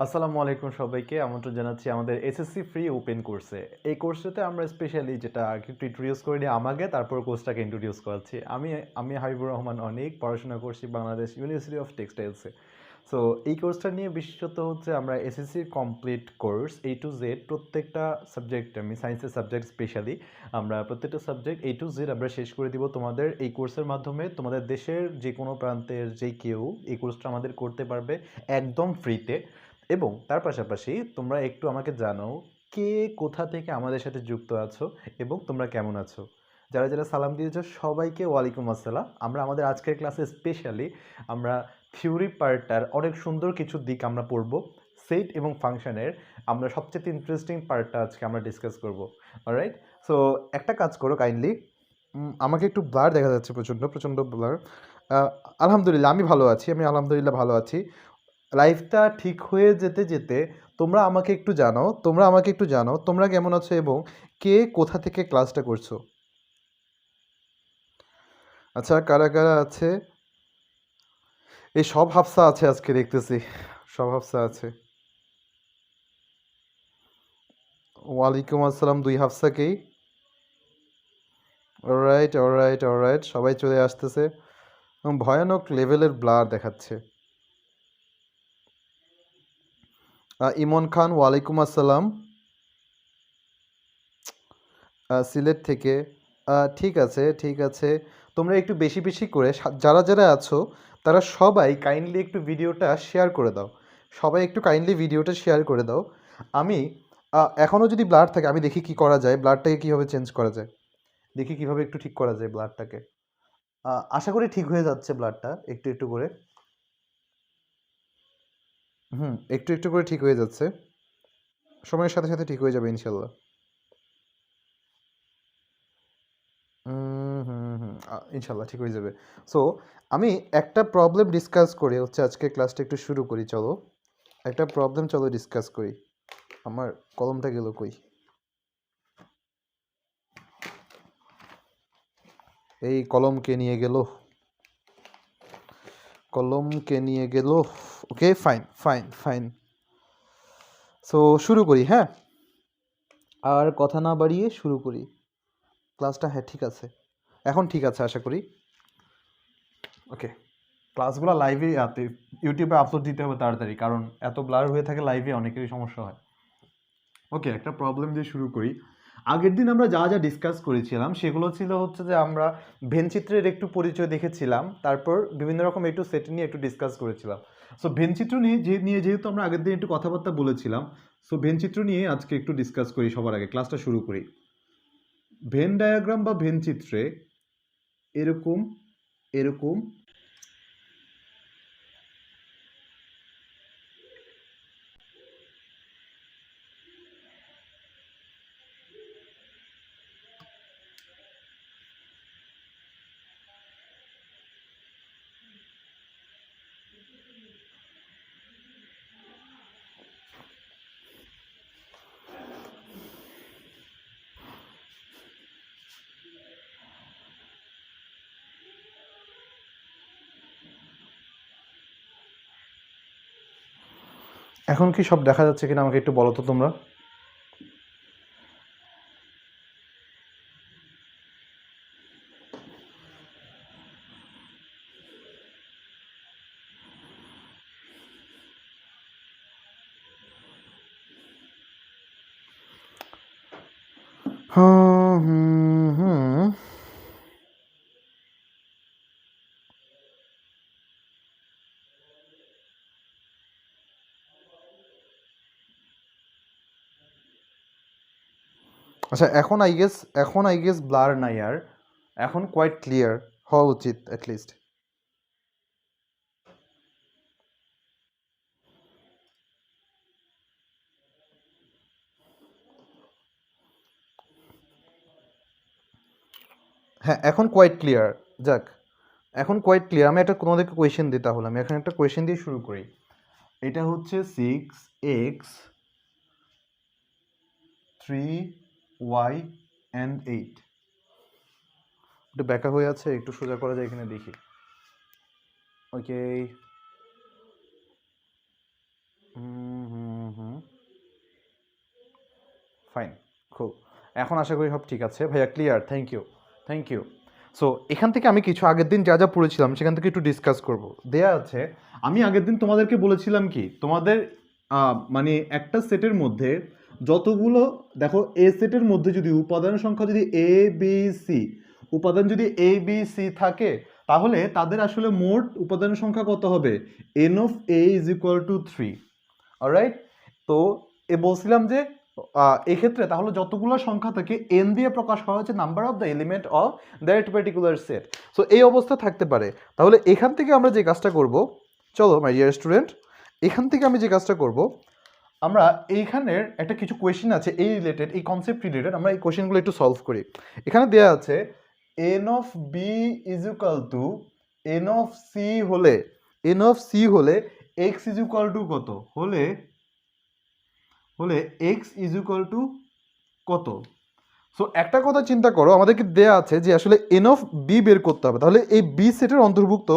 আসসালামু আলাইকুম সবাইকে আমন্ত্রণ জানাচ্ছি আমাদের এসএসসি ফ্রি ওপেন কোর্সে। এই কোর্সটাতে আমরা স্পেশালি যেটা আগে একটু ইন্ট্রোডিউস করে নিই আমাকে, তারপর কোর্সটাকে ইন্ট্রোডিউস করাচ্ছি। আমি হাবিবুর রহমান অনেক পড়াশোনা করছি বাংলাদেশ ইউনিভার্সিটি অফ টেক্সটাইলসে। সো এই কোর্সটা নিয়ে বিশেষত হচ্ছে আমরা এসএসসির complete course A to Z প্রত্যেকটা সাবজেক্ট, আমি সায়েন্সের সাবজেক্ট স্পেশালি, আমরা প্রত্যেকটা সাবজেক্ট A to Z আমরা শেষ করে দিব তোমাদের এই কোর্সের মাধ্যমে। তোমাদের দেশের যে কোনো প্রান্তের যে কেউ এই কোর্সটা আমাদের করতে পারবে একদম ফ্রিতে। এবং তার পাশাপাশি তোমরা একটু আমাকে জানাও কে কোথা থেকে আমাদের সাথে যুক্ত আছো এবং তোমরা কেমন আছো। যারা যারা সালাম দিয়েছো সবাইকে ওয়ালাইকুম আসসালাম। আমরা আমাদের আজকের ক্লাসে স্পেশালি আমরা থিওরি পার্টটার অনেক সুন্দর কিছু দিক আমরা পড়ব। সেট এবং ফাংশনের আমরা সবচেয়ে ইন্টারেস্টিং পার্টটা আজকে আমরা ডিসকাস করব। অলরাইট, সো একটা কাজ করো কাইন্ডলি, আমাকে একটু ব্লার দেখা যাচ্ছে, প্রচণ্ড প্রচণ্ড ব্লার। আলহামদুলিল্লাহ আমি ভালো আছি, আমি আলহামদুলিল্লাহ ভালো আছি। লাইফটা ঠিক হয়ে যেতে যেতে তোমরা আমাকে একটু জানাও তোমরা কেমন আছো এবং কে কোথা থেকে ক্লাসটা করছো। আচ্ছা, কারা কারা আছে? এই সব হাফসা আছে আজকে দেখতেছি, সব হাফসা আছে। ওয়ালাইকুম আসসালাম, দুই হাফসাকেই। অলরাইট অলরাইট অলরাইট, সবাই চলে আসতেছে। ভয়ানক লেভেলের ব্লার দেখাচ্ছে। ইমন খান ওয়ালাইকুম আসসালাম, সিলেট থেকে। ঠিক আছে ঠিক আছে, তোমরা একটু বেশি বেশি করে যারা যারা আছো তারা সবাই কাইন্ডলি একটু ভিডিওটা শেয়ার করে দাও। সবাই একটু কাইন্ডলি ভিডিওটা শেয়ার করে দাও। আমি এখনও যদি ব্লার থাকে আমি দেখি কি করা যায়, ব্লারটাকে কীভাবে চেঞ্জ করা যায়, দেখি কিভাবে একটু ঠিক করা যায় ব্লারটাকে। আশা করি ঠিক হয়ে যাচ্ছে ব্লারটা একটু একটু করে। একটু একটু করে ঠিক হয়ে যাচ্ছে, সময়ের সাথে সাথে ঠিক হয়ে যাবে ইনশাল্লাহ। ইনশাল্লাহ ঠিক হয়ে যাবে। সো আমি একটা প্রবলেম ডিসকাস করে হচ্ছে আজকে ক্লাসটা একটু শুরু করি, চলো একটা প্রবলেম চলো ডিসকাস করি। আমার কলমটা গেল কই? এই কলমকে নিয়ে গেল, কলমকে নিয়ে গেল। Okay fine fine fine, so শুরু করি, হ্যাঁ আর কথা না বাড়িয়ে শুরু করি ক্লাসটা। হ্যাঁ ঠিক আছে, এখন ঠিক আছে আশা করি। ওকে, ক্লাসগুলো লাইভে ইউটিউবে আপলোড দিতে হবে তাড়াতাড়ি, কারণ এত ব্লার হয়ে থাকে লাইভে, অনেকেরই সমস্যা হয়। ওকে, একটা প্রবলেম দিয়ে শুরু করি। আগের দিন আমরা যা যা ডিসকাস করেছিলাম সেগুলো ছিল হচ্ছে যে আমরা ভেনচিত্রের একটু পরিচয় দেখেছিলাম, তারপর বিভিন্ন রকম একটু সেট নিয়ে একটু ডিসকাস করেছিলাম। সো ভেনচিত্র নিয়ে যেহেতু আমরা আগের দিন একটু কথাবার্তা বলেছিলাম, সো ভেনচিত্র নিয়ে আজকে একটু ডিসকাস করি, সবার আগে ক্লাসটা শুরু করি। ভেন ডায়াগ্রাম বা ভেনচিত্রে এরকম এরকম এখন কি সব দেখা যাচ্ছে কিনা আমাকে একটু বলো তো তোমরা। হুম হুম হুম আচ্ছা, এখন আই গেস ব্লার নাই আর, এখন কোয়াইট ক্লিয়ার হওয়া উচিত অ্যাটলিস্ট। হ্যাঁ এখন কোয়াইট ক্লিয়ার। যাক, এখন কোয়াইট ক্লিয়ার। আমি একটা তোমাদেরকে কোয়েশ্চেন দিই, তাহলে আমি এখন একটা কোয়েশ্চেন দিয়ে শুরু করি। এটা হচ্ছে 6x 3y and 8। একটু ব্যাকা হয়ে আছে, একটু সোজা করা যায় এখানে দেখি। ওকে, হুম, ফাইন, খুব, এখন আশা করি সব ঠিক আছে ভাইয়া, clear, thank you, thank you. So এখান থেকে আমি কিছু আগের দিন যা যা পড়েছিলাম সেখান থেকে একটু ডিসকাস করব। দেয়া আছে, আমি আগের দিন তোমাদেরকে বলেছিলাম কি, তোমাদের মানে একটা সেটের মধ্যে যতগুলো, দেখো এ সেটের মধ্যে যদি উপাদান সংখ্যা যদি এ বি সি, উপাদান যদি এ বি সি থাকে, তাহলে তাদের আসলে মোট উপাদান সংখ্যা কত হবে, N of A is equal two 3। Alright, তো বলছিলাম যে এক্ষেত্রে তাহলে যতগুলো সংখ্যা থাকে এন দিয়ে প্রকাশ করা হচ্ছে number of the element of that particular set. So এই অবস্থা থাকতে পারে। তাহলে এখান থেকে আমরা যে কাজটা করব, চলো মাই ডিয়ার স্টুডেন্ট, এখান থেকে আমি যে কাজটা করব, আমরা এইখানের একটা কিছু কোয়েশ্চেন আছে এই রিলেটেড, এই কনসেপ্ট রিলেটেড, আমরা এই কোয়েশ্চেনগুলো একটু সলভ করি। এখানে দেওয়া আছে N of B is equal to N of C হলে, এন অফ সি হলে এক্স ইজ ইকুয়াল টু কত হলে, এক্স ইজ ইকুয়াল টু কত। সো একটা কথা চিন্তা করো, আমাদেরকে দেয়া আছে যে আসলে এন অফ বি বের করতে হবে, তাহলে এই বি সেটের অন্তর্ভুক্ত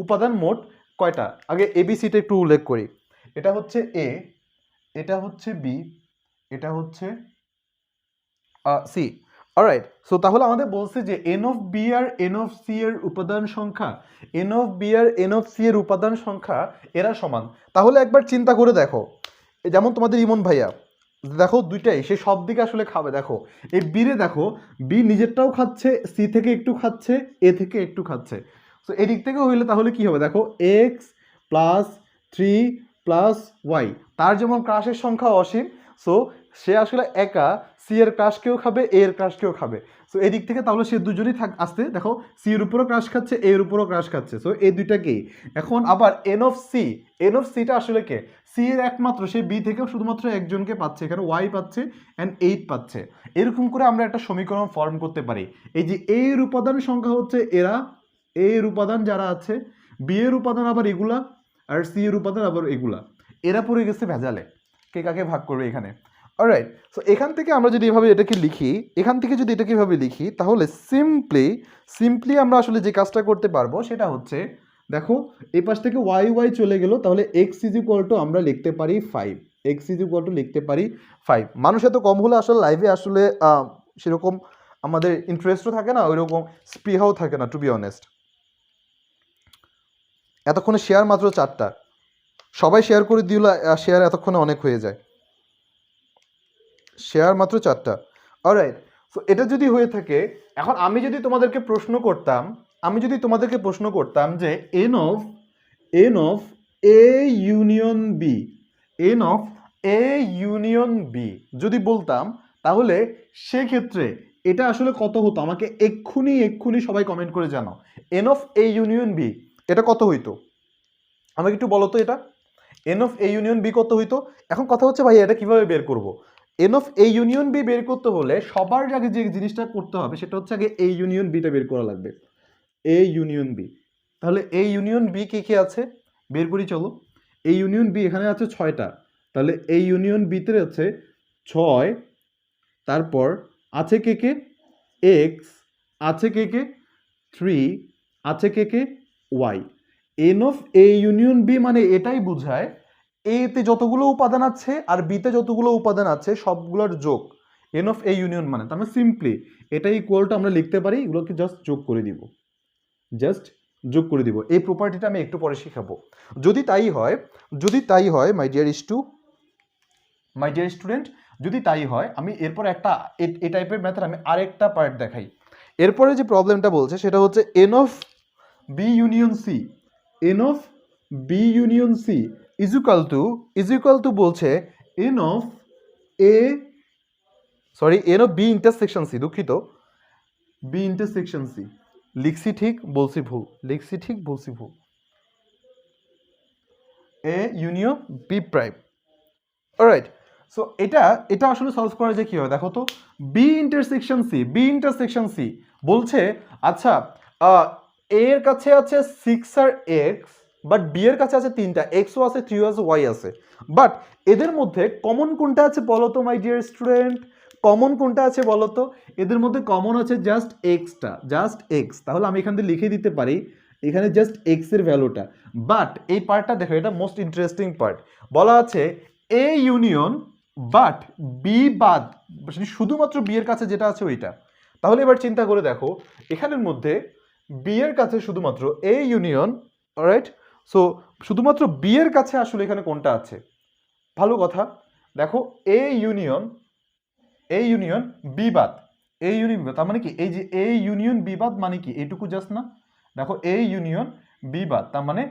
উপাদান মোট কয়টা, আগে এবিসিটা একটু উল্লেখ করি। এটা হচ্ছে এ, এটা হচ্ছে বি, এটা হচ্ছে সি। অলরাইট, সো তাহলে আমাদের বলছে যে এন অফ বি আর এন অফ সি এর উপাদান সংখ্যা, এন অফ বি আর এন অফ সি এর উপাদান সংখ্যা এরা সমান। তাহলে একবার চিন্তা করে দেখো, যেমন তোমাদের ইমন ভাইয়া, দেখো দুইটাই সে সব দিকে আসলে খাবে। দেখো এই বি রে, দেখো বি নিজেরটাও খাচ্ছে, সি থেকে একটু খাচ্ছে, এ থেকে একটু খাচ্ছে। সো এদিক থেকে হইলে তাহলে কি হবে, দেখো এক্স প্লাস 3 প্লাস ওয়াই, তার যেমন ক্রাশের সংখ্যা অসীম, সো সে আসলে একা সি এর ক্রাশকেও খাবে, এ এর ক্রাশকেও খাবে। সো এদিক থেকে তাহলে সে দুজনেই আসতে, দেখো সি এর উপরও ক্রাশ খাচ্ছে, এ এর উপরও ক্রাশ খাচ্ছে। সো এই দুইটাকেই এখন আবার N of C, N of সিটা আসলে কে, সি এর একমাত্র, সে বি থেকেও শুধুমাত্র একজনকে পাচ্ছে, এখানে ওয়াই পাচ্ছে অ্যান্ড 8 পাচ্ছে। এরকম করে আমরা একটা সমীকরণ ফর্ম করতে পারি। এই যে এ এর উপাদান সংখ্যা হচ্ছে এরা, এ এর উপাদান যারা আছে, বি এর উপাদান আবার এগুলা, আর সি এর উপাদান আবার এগুলা, এরা পড়ে গেছে ভেজালে, কে কাকে ভাগ করবে এখানে। অলরাইট, সো এখান থেকে আমরা যদি এভাবে এটাকে লিখি, এখান থেকে যদি এটাকে এভাবে লিখি, তাহলে সিম্পলি আমরা আসলে যে কাজটা করতে পারবো সেটা হচ্ছে, দেখো এই পাশ থেকে ওয়াই ওয়াই চলে গেল, তাহলে এক্স ইজ ইকুয়াল টু আমরা লিখতে পারি 5, এক্স ইজ ইকুয়াল টু লিখতে পারি 5। মানুষ এত কম হলে আসলে লাইভে আসলে সেরকম আমাদের ইন্টারেস্টও থাকে না, ওইরকম স্পৃহাও থাকে না, টু বি অনেস্ট। এতক্ষণে শেয়ার মাত্র 4টা, সবাই শেয়ার করে দিলে শেয়ার এতক্ষণে অনেক হয়ে যায়, শেয়ার মাত্র 4টা। অলরাইট, সো এটা যদি হয়ে থাকে, এখন আমি যদি তোমাদেরকে প্রশ্ন করতাম, যে N of A union B, N of A union B যদি বলতাম, তাহলে সেক্ষেত্রে এটা আসলে কত হতো, আমাকে এক্ষুনি সবাই কমেন্ট করে জানাও। N of A union B এটা কত হইতো, আমাকে একটু বলো তো, এটা N of A union B কত হইতো। এখন কথা হচ্ছে ভাই এটা কিভাবে বের করব, N of A union B বের করতে হলে সবার আগে যে জিনিসটা করতে হবে সেটা হচ্ছে আগে এ ইউনিয়ন বিটা বের করা লাগবে, এ ইউনিয়ন বি। তাহলে এ ইউনিয়ন বি কে কে আছে বের করি চলো। এ ইউনিয়ন বি এখানে আছে 6টা, তাহলে এ ইউনিয়ন বিতে আছে 6, তারপর আছে কে কে, এক্স, আছে কে কে 3, আছে K K Y. N of A union B মানে এটাই বোঝায় এ তে যতগুলো উপাদান আছে আর বি তে যতগুলো উপাদান আছে সবগুলোর যোগ, এন অফ এ ইউনিয়ন মানে। তার মানে সিম্পলি এটা ইকুয়াল টু আমরা লিখতে পারি, এগুলোকে জাস্ট যোগ করে দিব, এই প্রপার্টিটা আমি একটু পরে শিখাবো। যদি তাই হয় মাই ডিয়ার স্টুডেন্ট, যদি তাই হয় আমি এরপর একটা এই টাইপের মেথড আমি আরেকটা পার্ট দেখাই। এরপরে যে প্রবলেমটা বলছে সেটা হচ্ছে N of B union C, N of B union C is equal to বলছে N of B intersection C, দুঃখিত, বি ইন্টারসেকশন সি, লিখছি ঠিক বলছি ভুল, A union B prime. Alright, so এটা আসলে সলভ করা যায় কি হয় দেখো তো, বি ইন্টারসেকশন সি বলছে, আচ্ছা এ এর কাছে আছে 6 আর এক্স, বাট বি এর কাছে আছে 3টা, এক্সও আছে, 3ও আছে, ওয়াই আছে, বাট এদের মধ্যে কমন কোনটা আছে বলো তো মাই ডিয়ার স্টুডেন্ট, কমন কোনটা আছে বলো তো, এদের মধ্যে কমন আছে জাস্ট এক্স। তাহলে আমি এখান থেকে লিখে দিতে পারি এখানে জাস্ট এক্স এর ভ্যালুটা। বাট এই পার্টটা দেখো, এটা মোস্ট ইন্টারেস্টিং পার্ট, বলা আছে এ ইউনিয়ন বাট বি বাদ, শুধুমাত্র বি এর কাছে যেটা আছে ওইটা। তাহলে এবার চিন্তা করে দেখো এখানের মধ্যে বি এর কাছে শুধুমাত্র এ ইউনিয়ন, অলরাইট, সো শুধুমাত্র বি এর কাছে আসলে এখানে কোনটা আছে? ভালো কথা, দেখো এ ইউনিয়ন বি বাদ, এ ইউনিয়ন বি বাদ, তার মানে কি এই যে এ ইউনিয়ন বি বাদ মানে কি এইটুকু জাস্ট না? দেখো এ ইউনিয়ন বি বাদ তার মানে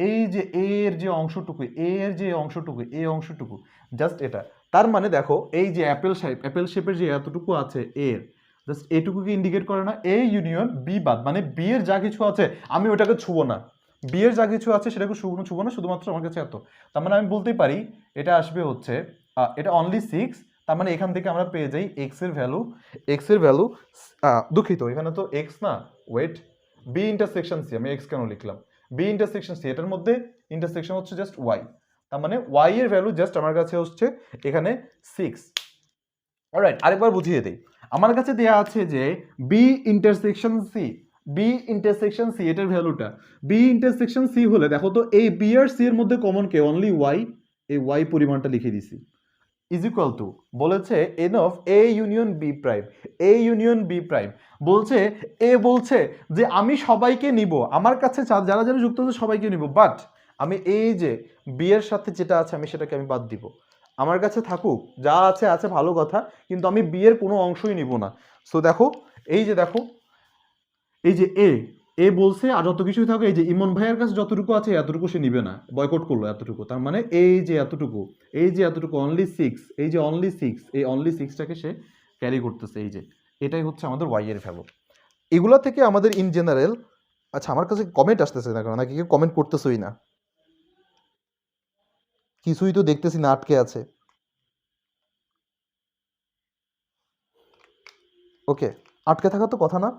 এই যে এ এর যে অংশটুকু, এ এর যে অংশটুকু, এই অংশটুকু জাস্ট এটা। তার মানে দেখো এই যে অ্যাপেল শেপের যে এতটুকু আছে এর, জাস্ট এইটুকুকে ইন্ডিকেট করে না? এ ইউনিয়ন বি বাদ মানে বি এর যা কিছু আছে আমি ওটাকে ছুবো না, বি এর যা কিছু আছে সেটাকে ছুবো না, শুধুমাত্র আমার কাছে এত। তার মানে আমি বলতেই পারি এটা আসবে হচ্ছে এটা অনলি 6। তার মানে এখান থেকে আমরা পেয়ে যাই এক্স এর ভ্যালু দুঃখিত এখানে তো এক্স না, ওয়েট, বি ইন্টারসেকশন সি, আমি এক্স কেন লিখলাম? বি ইন্টারসেকশন সি, এটার মধ্যে ইন্টারসেকশন হচ্ছে জাস্ট ওয়াই, তার মানে ওয়াই এর ভ্যালু জাস্ট আমার কাছে হচ্ছে এখানে 6। অলরাইট, আরেকবার বুঝিয়ে দেই। আমার কাছে দেয়া আছে যে বি ইন্টারসেকশন সি, এটার ভ্যালুটা বি ইন্টারসেকশন সি হলে দেখো তো এই বি আর সি এর মধ্যে কমন কে? অনলি ওয়াই, এই ওয়াই পরিমাণটা লিখে দিছি ইজ ইকুয়াল টু, বলেছে N of A union B prime, বলছে বলছে যে আমি সবাইকে নিব, আমার কাছে যারা যারা যুক্ত আছে সবাইকে নিব, বাট আমি এই যে বি এর সাথে যেটা আছে আমি সেটাকে আমি বাদ দিব। আমার কাছে থাকুক যা আছে আছে ভালো কথা, কিন্তু আমি বি এর কোনো অংশই নিব না। সো দেখো এই যে দেখো এই যে বলছে আর যত কিছুই থাকো, এই যে ইমন ভাইয়ের কাছে যতটুকু আছে এতটুকু সে নিবে না, বয়কট করলো এতটুকু। তার মানে এই যে এতটুকু অনলি 6, এই যে অনলি 6, এই অনলি 6টাকে সে ক্যারি করতেছে। এই যে এটাই হচ্ছে আমাদের ওয়াই এর ভ্যালু। এগুলা থেকে আমাদের ইন জেনারেল, আচ্ছা আমার কাছে কমেন্ট আসতেছে না, কারণ নাকি কেউ কমেন্ট করতেছই না, কিছুই তো দেখতেছি না, আটকে আছে। ওকে, আটকে থাকা তো কথা না।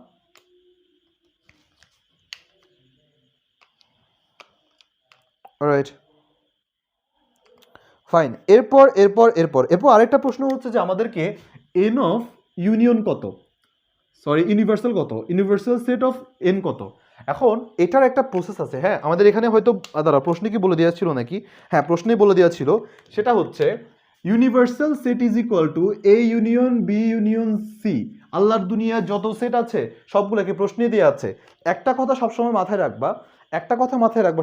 Alright, fine. এরপর আরেকটা প্রশ্ন হচ্ছে যে আমাদেরকে এন অফ ইউনিয়ন কত, সরি ইউনিভার্সাল কত, ইউনিভার্সাল সেট অফ এন কত। এখন এটার একটা প্রসেস আছে, হ্যাঁ আমাদের এখানে হয়তো দাঁড়া প্রশ্নে কি বলে দেওয়া ছিল নাকি? হ্যাঁ প্রশ্নে বলে দেওয়া ছিল, সেটা হচ্ছে universal set is equal to A union B union C. আল্লাহর দুনিয়ার যত সেট আছে সবগুলোকে প্রশ্নে দেওয়া আছে। একটা কথা সবসময় মাথায় রাখবা,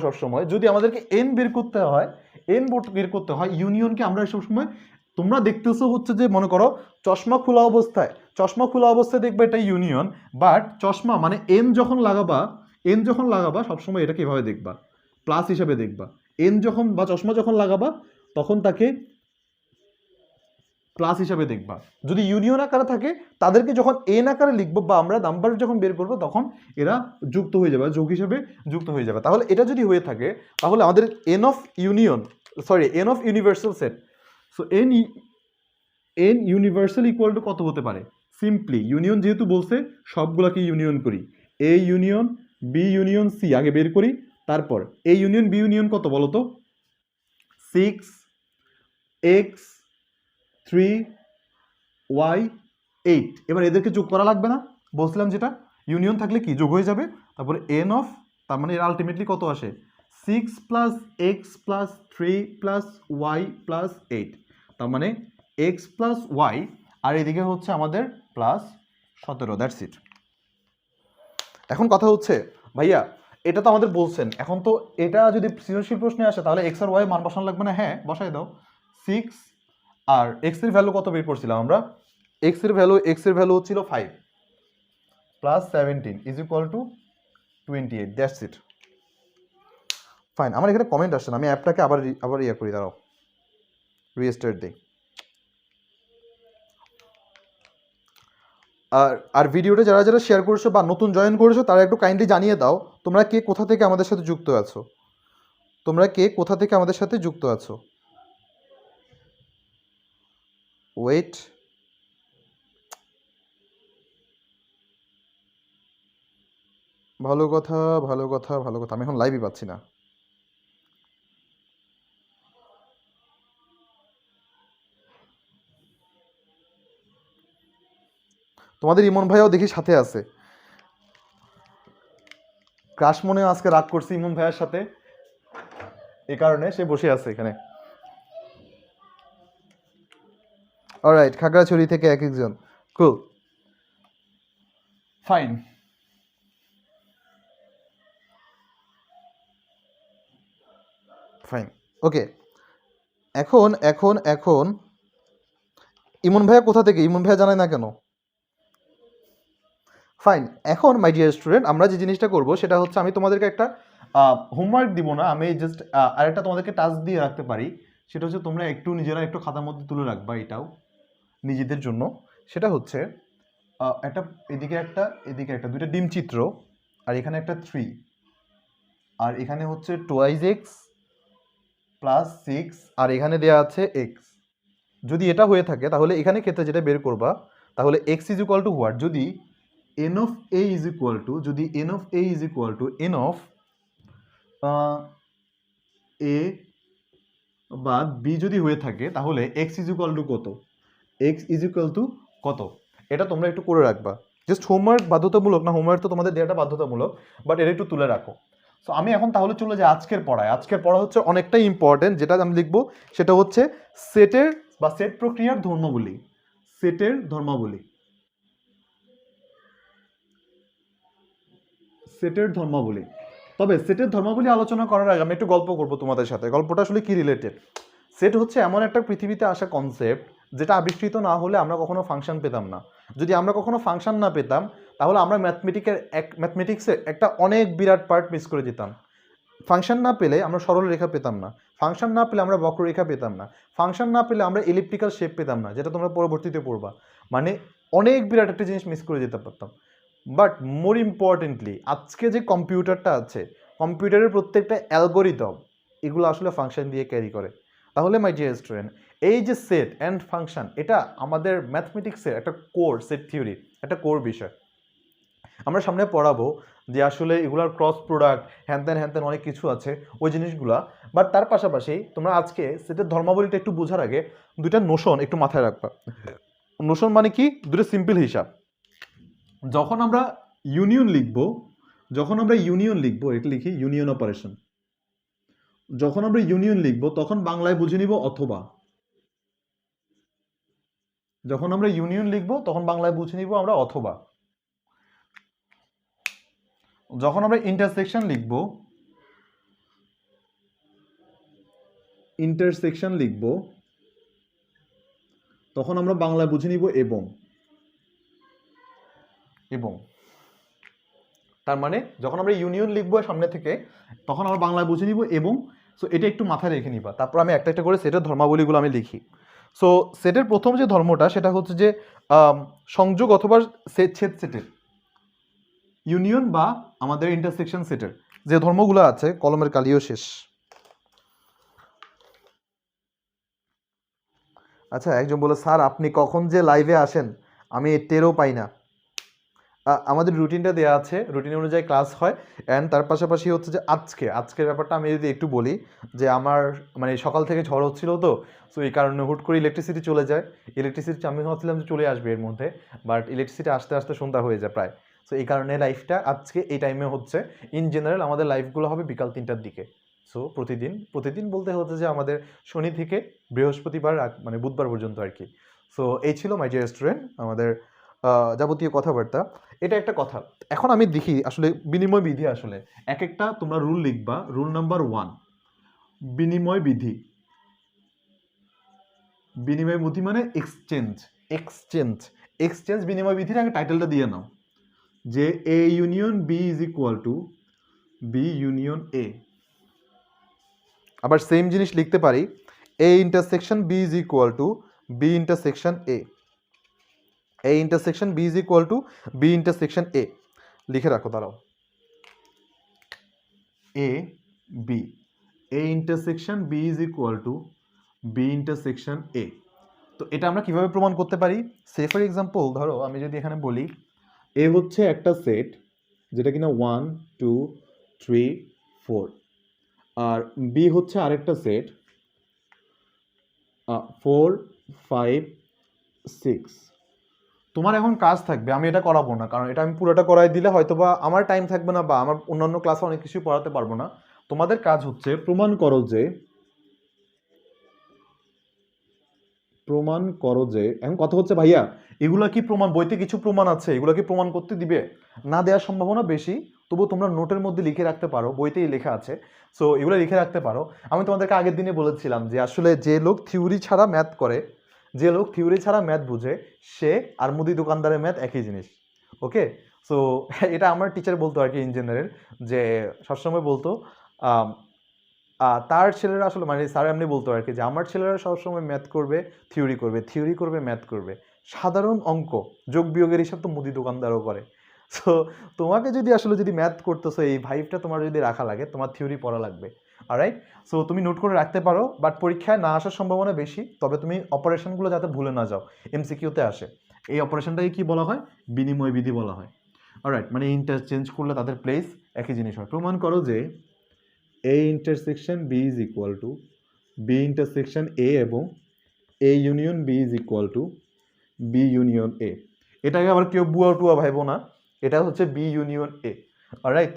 সবসময়, যদি আমাদেরকে এন বের করতে হয়, ইউনিয়নকে আমরা সবসময়, তোমরা দেখতেছো হচ্ছে যে মনে করো চশমা খোলা অবস্থায় দেখবে এটা ইউনিয়ন, বাট চশমা মানে এন যখন লাগাবা সবসময় এটাকে এভাবে দেখবা, প্লাস হিসাবে দেখবা। এন যখন বা চশমা যখন লাগাবা তখন তাকে প্লাস হিসাবে দেখবা। যদি ইউনিয়ন আকারে থাকে তাদেরকে যখন এন আকারে লিখবো বা আমরা নাম্বার যখন বের করবো তখন এরা যুক্ত হয়ে যাবে, যোগ হিসাবে যুক্ত হয়ে যাবে। তাহলে এটা যদি হয়ে থাকে তাহলে আমাদের N of universal set, so N universal equal to কত হতে পারে? সিম্পলি ইউনিয়ন যেহেতু বলছে সবগুলোকে ইউনিয়ন করি, A union B union C আগে বের করি, তারপর এ ইউনিয়ন বি ইউনিয়ন কত বলো তো? 6x 3y 8। এবার এদেরকে যোগ করা লাগবে না, বলছিলাম যেটা ইউনিয়ন থাকলে কি যোগ হয়ে যাবে। তারপরে এন অফ, তার মানে এর আলটিমেটলি কত আসে? 6 plus X plus 3 plus Y plus 8, তার মানে এক্স প্লাস ওয়াই, আর এদিকে হচ্ছে আমাদের প্লাস 17, দ্যাটস ইট। এখন কথা হচ্ছে ভাইয়া এটা তো আমাদের বলছেন, এখন তো এটা যদি সৃজনশীল প্রশ্নে আসে তাহলে এক্স আর ওয়াই মান বসানো লাগবে না? হ্যাঁ বসাই দাও। 6 আর এক্স এর ভ্যালু কত বের করছিলাম আমরা? এক্স এর ভ্যালু ছিল 5 plus 17 is equal two 28, that's it. Fine, আমার এখানে কমেন্ট আসছে না, আমি অ্যাপটাকে আবার ইয়ে করি, দাঁড়াও রিস্টার্ট দিই। আর ভিডিওটা যারা যারা শেয়ার করেছো বা নতুন জয়েন করেছো তারা একটু কাইন্ডলি জানিয়ে দাও তোমরা কে কোথা থেকে আমাদের সাথে যুক্ত আছো। ওয়েট, ভালো কথা, আমি এখন লাইভই পাচ্ছি না। তোমাদের ইমন ভাইয়াও দেখি সাথে আছে, ক্রাশ মনে আজকে রাগ করছি ইমন ভাইয়ার সাথে, এ কারণে সে বসে আছে এখানে। অলরাইট, খাগড়াছড়ি থেকে এক একজন। কুল, ফাইন। ফাইন, ওকে। এখন এখন এখন ইমন ভাইয়া কোথা থেকে? ইমন ভাইয়া জানায় না কেন? ফাইন। এখন মাই ডিয়ার স্টুডেন্ট, আমরা যে জিনিসটা করব সেটা হচ্ছে আমি তোমাদেরকে একটা হোমওয়ার্ক দিব না, আমি জাস্ট আরেকটা তোমাদেরকে টাস্ক দিয়ে রাখতে পারি। সেটা হচ্ছে তোমরা একটু নিজেরা একটু খাতার মধ্যে তুলে রাখবা, এটাও নিজেদের জন্য। সেটা হচ্ছে একটা এদিকে একটা এদিকে একটা, দুইটা ডিম চিত্র, আর এখানে একটা 3, আর এখানে হচ্ছে 2x প্লাস 6, আর এখানে দেয়া আছে এক্স। যদি এটা হয়ে থাকে তাহলে এখানে ক্ষেত্রে যেটা বের করবা, তাহলে x is equal two what? যদি n of a is equal to, যদি n of a is equal to n of a বা b যদি হয়ে থাকে, তাহলে x is equal to কত? x is equal to কত? এটা তোমরা একটু করে রাখবা। জাস্ট হোমওয়ার্ক বাধ্যতামূলক না, হোমওয়ার্ক তো তোমাদের দেওয়াটা বাধ্যতামূলক, বাট এটা একটু তুলে রাখো। সো আমি এখন তাহলে চলে যাই আজকের পড়ায়। আজকের পড়া হচ্ছে অনেকটাই ইম্পর্টেন্ট, যেটা আমি লিখবো সেটা হচ্ছে সেটের বা সেট প্রক্রিয়ার ধর্মাবলী। সেটের ধর্মাবলী, সেটের ধর্মাবলী। তবে সেটের ধর্মাবলী আলোচনা করার আগে আমি একটু গল্প করবো তোমাদের সাথে। গল্পটা আসলে কি রিলেটেড? সেট হচ্ছে এমন একটা পৃথিবীতে আসা কনসেপ্ট যেটা আবিষ্কৃত না হলে আমরা কখনো ফাংশন পেতাম না। যদি আমরা কখনো ফাংশন না পেতাম, তাহলে আমরা ম্যাথমেটিক্সের একটা অনেক বিরাট পার্ট মিস করে যেতাম। ফাংশন না পেলে আমরা সরল রেখা পেতাম না, ফাংশন না পেলে আমরা বক্ররেখা পেতাম না, ফাংশন না পেলে আমরা এলিপ্টিক্যাল শেপ পেতাম না, যেটা তোমরা পরবর্তীতে পড়বা। মানে অনেক বিরাট একটা জিনিস মিস করে যেতে পারতাম। বাট মোর ইম্পর্টেন্টলি, আজকে যে কম্পিউটারটা আছে, কম্পিউটারের প্রত্যেকটা অ্যালগোরিদম এগুলো আসলে ফাংশন দিয়ে ক্যারি করে। তাহলে মাই ডিয়ার স্টুডেন্ট, এই যে সেট অ্যান্ড ফাংশন, এটা আমাদের ম্যাথমেটিক্সের একটা কোর, সেট থিওরি একটা কোর বিষয়। আমরা সামনে পড়াবো যে আসলে এগুলার ক্রস প্রোডাক্ট, হ্যান ত্যান অনেক কিছু আছে ওই জিনিসগুলা। বাট তার পাশাপাশি তোমরা আজকে সেটের ধর্মাবলীটা একটু বোঝার আগে দুইটা নোশন একটু মাথায় রাখবা। নোশন মানে কি? দুটো সিম্পল হিসাব। যখন আমরা ইউনিয়ন লিখব, এটা লিখি ইউনিয়ন অপারেশন। যখন আমরা ইউনিয়ন লিখব তখন বাংলায় বুঝে নিব অথবা। যখন আমরা ইউনিয়ন লিখব তখন বাংলায় বুঝে নিব আমরা অথবা। যখন আমরা ইন্টারসেকশন লিখব, তখন আমরা বাংলায় বুঝে নিব এবং। এবং তার মানে যখন আমরা ইউনিয়ন লিখবো সামনে থেকে, তখন আমরা বাংলায় বুঝে নিব এবং। সো এটা একটু মাথায় রেখে নিবা। তারপর আমি একটা একটা করে সেটের ধর্মাবলীগুলো আমি লিখি। সো সেটের প্রথম যে ধর্মটা সেটা হচ্ছে যে সংযোগ অথবা ছেদ সেটের, ইউনিয়ন বা আমাদের ইন্টারসেকশন সেটের যে ধর্মগুলো আছে, কলমের কালিও শেষ। আচ্ছা, একজন বলে স্যার আপনি কখন যে লাইভে আসেন আমি টেরও পাই না। আমাদের রুটিনটা দেওয়া আছে, রুটিন অনুযায়ী ক্লাস হয়। অ্যান্ড তার পাশাপাশি হচ্ছে যে আজকের ব্যাপারটা আমি যদি একটু বলি, যে আমার মানে সকাল থেকে ঝড় হচ্ছিল, তো সো এই কারণে হুট করে ইলেকট্রিসিটি চলে যায়। ইলেকট্রিসিটি আমি ভাবছিলাম যে চলে আসবে এর মধ্যে, বাট ইলেকট্রিসিটি আসতে আসতে সন্ধ্যা হয়ে যায় প্রায়। সো এই কারণে লাইফটা আজকে এই টাইমে হচ্ছে। ইন জেনারেল আমাদের লাইফগুলো হবে বিকাল 3টার দিকে। সো প্রতিদিন বলতে হচ্ছে যে আমাদের শনি থেকে বৃহস্পতিবার মানে বুধবার পর্যন্ত আর কি। সো এই ছিল মাই ডিয়ার স্টুডেন্ট আমাদের যাবতীয় কথাবার্তা। এটা একটা কথা। এখন আমি দেখি আসলে বিনিময় বিধি, আসলে এক একটা তোমরা রুল লিখবা। রুল নাম্বার 1, বিনিময় বিধি। বিনিময় বিধি মানে এক্সচেঞ্জ বিনিময় বিধির আগে টাইটেলটা দিয়ে নাও, যে A union B is equal to B union A. আবার সেম জিনিস লিখতে পারি, A intersection B is equal to B intersection A. A intersection B is equal to B intersection A. লিখে রাখো, দাঁড়াও। A B, A intersection B is equal to B intersection A. তো এটা আমরা কিভাবে প্রমাণ করতে পারি? সে ফর এক্সাম্পল ধরো আমি যদি এখানে বলি এ হচ্ছে একটা সেট যেটা কিনা 1 2 3 4, আর বি হচ্ছে আরেকটা সেট 4 5 6। তোমার এখন কাজ থাকবে, আমি এটা করাবো না, কারণ এটা আমি পুরোটা করাই দিলে হয়তোবা আমার টাইম থাকবে না, বা আমার অন্যান্য ক্লাসে অনেক কিছু পড়াতে পারবো না। তোমাদের কাজ হচ্ছে প্রমাণ করো যে প্রমাণ করো যে, এখন কথা হচ্ছে ভাইয়া এগুলা কি প্রমাণ, বইতে কিছু প্রমাণ আছে, এগুলা কি প্রমাণ করতে দিবে? না দেওয়ার সম্ভাবনা বেশি, তবু তোমরা নোটের মধ্যে লিখে রাখতে পারো, বইতেই লেখা আছে। সো এগুলো লিখে রাখতে পারো। আমি তোমাদেরকে আগের দিনে বলেছিলাম যে আসলে যে লোক থিওরি ছাড়া ম্যাথ করে, যে লোক থিওরি ছাড়া ম্যাথ বুঝে, সে আর মুদি দোকানদারের ম্যাথ একই জিনিস। ওকে, সো এটা আমার টিচার বলতো আর কি, ইন জেনারেল, যে সবসময় বলতো আম, তার ছেলেরা আসলে, মানে স্যার এমনি বলতো আর কি, যে আমার ছেলেরা সবসময় ম্যাথ করবে, থিওরি করবে, থিওরি করবে, ম্যাথ করবে। সাধারণ অঙ্ক, যোগ বিয়োগের হিসাব তো মুদি দোকানদারও করে। সো তোমাকে যদি আসলে যদি ম্যাথ করতেছো, এই ভাইবটা তোমার যদি রাখা লাগে, তোমার থিওরি পড়া লাগবে। অলরাইট, সো তুমি নোট করে রাখতে পারো, বাট পরীক্ষায় না আসার সম্ভাবনা বেশি। তবে তুমি অপারেশনগুলো যাতে ভুলে না যাও, এমসিকিউতে আসে। এই অপারেশনটাকে কি বলা হয়? বিনিময় বিধি বলা হয়। অলরাইট, মানে ইন্টারচেঞ্জ করলে তাদের প্লেস একই জিনিস হয়। প্রমাণ করো যে A intersection B is equal to B intersection A এবং A union B is equal to B union A. এটাকে আবার কেউ বুয়া টুয়া ভাইবো না, এটা হচ্ছে B union A. Alright,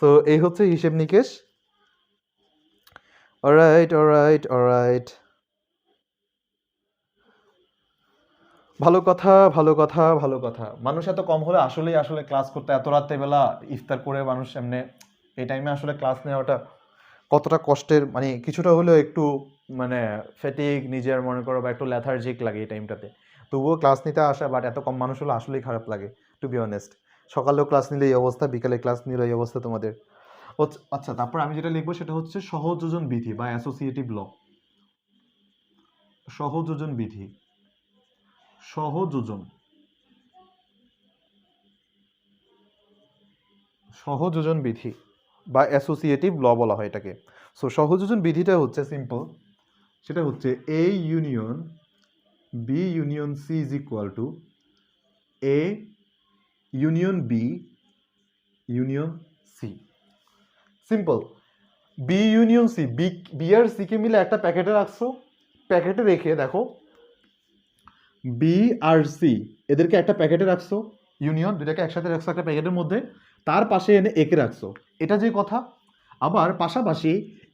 so এই হচ্ছে হিসেব নিকেশ। অলরাইট অলরাইট অলরাইট, ভালো কথা ভালো কথা ভালো কথা। মানুষ এত কম হলে আসলেই আসলে ক্লাস করতে এত রাত্রেবেলা ইফতার করে মানুষ এমনি এই টাইমে আসলে ক্লাস নেওয়াটা কতটা কষ্টের, মানে কিছুটা হলেও একটু মানে ফ্যাটিক, নিজের মনে করো বা একটু ল্যাথার্জিক লাগে এই টাইমটাতে। তবুও ক্লাস নিতে আসা, বাট এত কম মানুষ হলে আসলেই খারাপ লাগে, টু বি অনেস্ট। সকালেও ক্লাস নিলে এই অবস্থা, বিকালে ক্লাস নিলে এই অবস্থা তোমাদের। আচ্ছা, তারপর আমি যেটা লিখবো সেটা হচ্ছে সহযোজন বিধি বা অ্যাসোসিয়েটিভ ল। সহযোজন বিধি, সহযোজন, সহযোজন বিধি বা অ্যাসোসিয়েটিভ ল বলা হয় এটাকে। সো সহযোজন বিধিটা হচ্ছে সিম্পল, সেটা হচ্ছে A union B union C is equal to A union B union C. Simple, B union C, B আর সি কে মিলে একটা প্যাকেটে রাখছো, প্যাকেটে রেখে দেখো বি আর সি এদেরকে একটা প্যাকেটে রাখছো, ইউনিয়ন দুটাকে একসাথে রাখছো একটা প্যাকেটের মধ্যে, তার পাশে এনে একে রাখছো, এটা যে কথা। আবার পাশাপাশি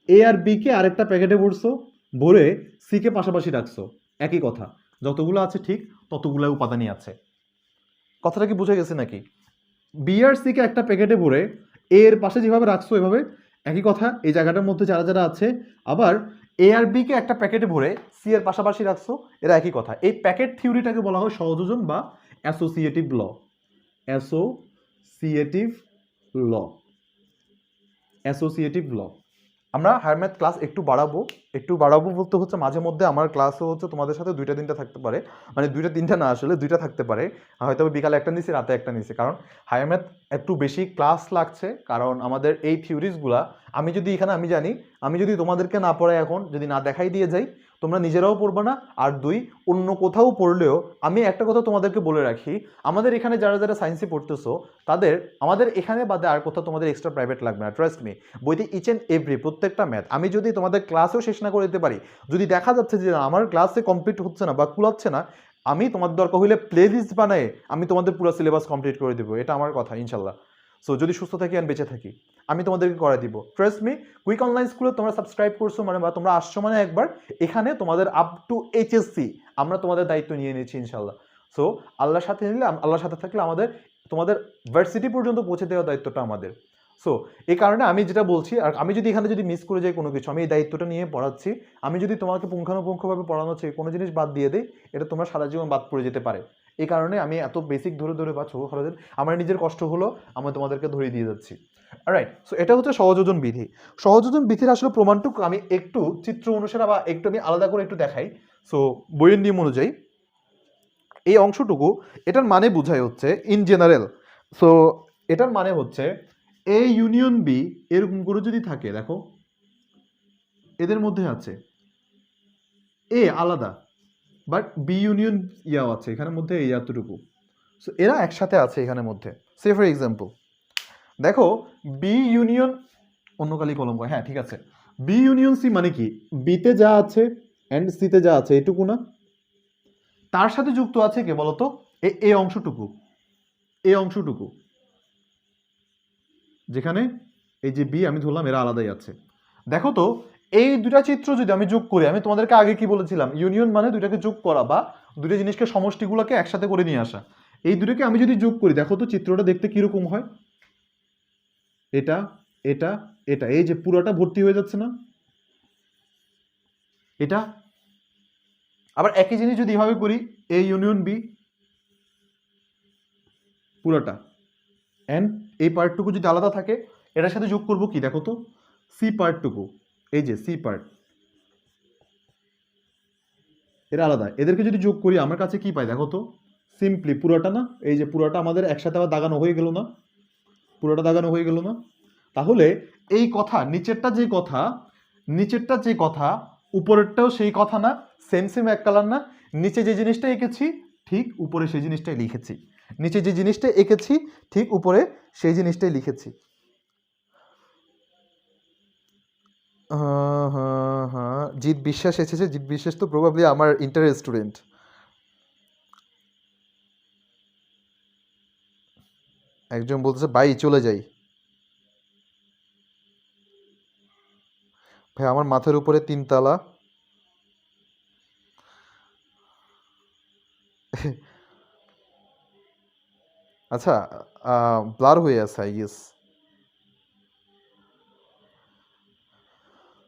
এ আর বি কে আরেকটা প্যাকেটে ভরছো, ভরে সি কে পাশাপাশি রাখছো, একই কথা। যতগুলো আছে ঠিক ততগুলো উপাদানই আছে। কথাটা কি বুঝে গেছে নাকি? বি আর সি কে একটা প্যাকেটে ভরে এ এর পাশে যেভাবে রাখছো এভাবে একই কথা, এই জায়গাটার মধ্যে যারা যারা আছে। আবার এ আর বি কে একটা প্যাকেটে ভরে সি এর পাশাপাশি রাখছো, এরা একই কথা। এই প্যাকেট থিওরিটাকে বলা হয় সহযোজন বা অ্যাসোসিয়েটিভ ল। অ্যাসোসিয়েটিভ ল, অ্যাসোসিয়েটিভ ল। আমরা হায়ার ম্যাথ ক্লাস একটু বাড়াবো বলতে হচ্ছে মাঝে মধ্যে আমার ক্লাসও হচ্ছে তোমাদের সাথে 2টা 3টা থাকতে পারে, মানে 2টা 3টা না, আসলে 2টা থাকতে পারে। হয়তো বিকালে একটা নিছি, রাতে একটা নিছি, কারণ হায়ার ম্যাথ একটু বেশি ক্লাস লাগছে। কারণ আমাদের এই থিওরিজগুলা আমি যদি এখানে, আমি জানি আমি যদি তোমাদেরকে না পড়াই, এখন যদি না দেখাই দিয়ে যাই, তোমরা নিজেরাও পড়বে না। আর দুই, অন্য কোথাও পড়লেও আমি একটা কথা তোমাদেরকে বলে রাখি, আমাদের এখানে যারা যারা সায়েন্সে পড়তেছো তাদের, আমাদের এখানে বাদে আর কোথাও তোমাদের এক্সট্রা প্রাইভেট লাগবে না, ট্রাস্ট মি। বইতে ইচ অ্যান্ড এভরি প্রত্যেকটা ম্যাথ আমি যদি তোমাদের ক্লাসেও শেষ না করে দিতে পারি, যদি দেখা যাচ্ছে যে আমার ক্লাসে কমপ্লিট হচ্ছে না বা কুলাচ্ছে না, আমি তোমাদের দরকার হইলে প্লে লিস্ট বানায় আমি তোমাদের পুরো সিলেবাস কমপ্লিট করে দেবো, এটা আমার কথা ইনশাল্লাহ। সো যদি সুস্থ থাকি আর বেঁচে থাকি, আমি তোমাদেরকে করে দিব, ট্রাস্ট মি। কুইক অনলাইন স্কুলে তোমরা সাবস্ক্রাইব করছো মানে, বা তোমরা আসছো মানে একবার, এখানে তোমাদের আপ টু এইচএসসি আমরা তোমাদের দায়িত্ব নিয়ে নিচ্ছি ইনশাল্লাহ। সো আল্লাহর সাথে নিলে, আল্লাহর সাথে থাকলে আমাদের তোমাদের ভার্সিটি পর্যন্ত পৌঁছে দেওয়ার দায়িত্বটা আমাদের। সো এই কারণে আমি যেটা বলছি, আর আমি যদি এখানে যদি মিস করে যাই কোনো কিছু, আমি এই দায়িত্বটা নিয়ে পড়াচ্ছি। আমি যদি তোমাকে পুঙ্খানুপুঙ্খভাবে পড়ানো চাই, কোনো জিনিস বাদ দিয়ে দিই, এটা তোমার সারা জীবন বাদ পড়ে যেতে পারে। এই কারণে আমি এত বেসিক ধরে ধরে বা ছোটো খরচের আমার নিজের কষ্ট হলো, আমি তোমাদেরকে ধরিয়ে দিয়ে যাচ্ছি। রাইট, সো এটা হচ্ছে সহযোজন বিধি। সহযোজন বিধির আসলে প্রমাণটুকু আমি একটু চিত্র অনুসারে বা একটু আমি আলাদা করে একটু দেখাই। সো বইয়ের নিয়ম অনুযায়ী এই অংশটুকু, এটার মানে বোঝায় হচ্ছে ইন জেনারেল। সো এটার মানে হচ্ছে এ ইউনিয়ন বি এরকম করে যদি থাকে, দেখো এদের মধ্যে আছে এ আলাদা, বাট বি ইউনিয়ন ইয়াও আছে এখানের মধ্যে, এই এতটুকু। সো এরা একসাথে আছে এখানের মধ্যে। সে ফর এক্সাম্পল দেখো বি ইউনিয়ন, অন্য কালি কলম কয়, হ্যাঁ ঠিক আছে, বি ইউনিয়ন সি মানে কি, বিতে যা আছে অ্যান্ড সিতে যা আছে এইটুকু না, তার সাথে যুক্ত আছে কে বলতো, এই অংশটুকু, এই অংশটুকু যেখানে এই যে বি আমি ধরলাম এরা আলাদাই আছে। দেখো তো এই দুটা চিত্র যদি আমি যোগ করি, আমি তোমাদেরকে আগে কি বলেছিলাম, ইউনিয়ন মানে দুইটাকে যোগ করা বা দুটো জিনিসকে সমষ্টিগুলোকে একসাথে করে নিয়ে আসা। এই দুটোকে আমি যদি যোগ করি, দেখো তো চিত্রটা দেখতে কিরকম হয়। এটা এটা এটা, এই যে পুরোটা ভর্তি হয়ে যাচ্ছে না এটা। আবার একই জিনিস যদি এভাবে করি, এ ইউনিয়ন বি পুরোটা, এন্ড এই পার্টটুকু যদি আলাদা থাকে, এটার সাথে যোগ করব কি দেখো তো, সি পার্টটুকু, এই যে সি পার্ট, এরা আলাদা। এদেরকে যদি যোগ করি আমার কাছে কি পাই দেখো তো, সিম্পলি পুরোটা না, এই যে পুরোটা আমাদের একসাথে আবার দাগানো হয়ে গেল না, পুরোটা দাগানো হয়ে গেল না। তাহলে এই কথা, নিচেরটা যে কথা উপরেরটাও সেই কথা না, সেম সেম এক কালার না। নিচে যে জিনিসটা এঁকেছি ঠিক উপরে সেই জিনিসটাই লিখেছি, নিচে যে জিনিসটা এঁকেছি ঠিক উপরে সেই জিনিসটাই লিখেছি। হ্যাঁ হ্যাঁ, জিৎ বিশ্বাস এসেছে। জিৎ বিশ্বাস তো প্রবাবলি আমার ইন্টারের স্টুডেন্ট। একজন বলতেছে ভাই চলে যাই। ভাই আমার মাথার উপরে 3 তালা। আচ্ছা, ব্লার হয়ে আছে আই গেস।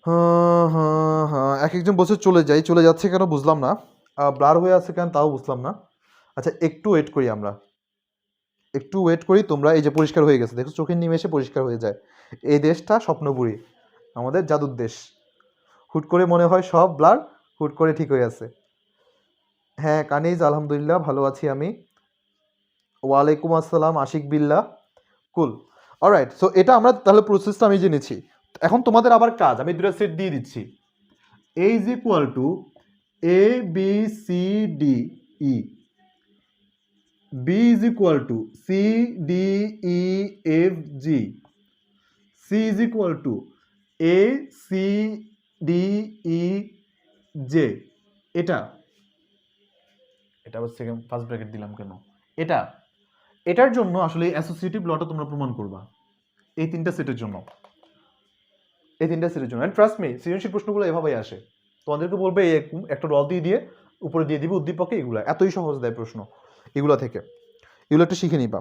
হ্যাঁ হ্যাঁ হ্যাঁ, এক একজন বলছে চলে যাই, চলে যাচ্ছে কেন বুঝলাম না, ব্লার হয়ে আছে কেন তাও বুঝলাম না। আচ্ছা একটু ওয়েট করি, আমরা একটু ওয়েট করি। তোমরা এই যে পরিষ্কার হয়ে গেছে, দেখো চোখের নিমেষে পরিষ্কার হয়ে যায়। এই দেশটা স্বপ্নপুরী, আমাদের জাদুর দেশ। হুট করে মনে হয় সব ব্লার, হুট করে ঠিক হয়ে আছে। হ্যাঁ কানিজ, আলহামদুলিল্লাহ ভালো আছি আমি। ওয়ালাইকুম আসসালাম আশিক বিল্লাহ। কুল। অলরাইট, সো এটা আমরা তাহলে প্রসেসটা আমি জেনেছি। এখন তোমাদের আবার কাজ, আমি দুটো সেট দিয়ে দিচ্ছি। A is equal to A B C D E, B is equal to C D E F G, C is equal to A C D E J। এটা আবার সেকেন্ড ফার্স্ট ব্র্যাকেট দিলাম কেন, এটা এটার জন্য আসলে অ্যাসোসিয়েটিভ লটা তোমরা প্রমাণ করবা এই তিনটা সেটের জন্য, এই তিনটা সেটের জন্য। এন্ড ট্রাস্ট মি, সৃজনশীল প্রশ্নগুলো এভাবেই আসে। তোমাদেরকে বলবে এরকম একটা রল দিয়ে উপরে দিয়ে দিবে উদ্দীপকে, এগুলো এতই সহজ দেয় প্রশ্ন এগুলো থেকে, এগুলো একটু শিখে নিবা।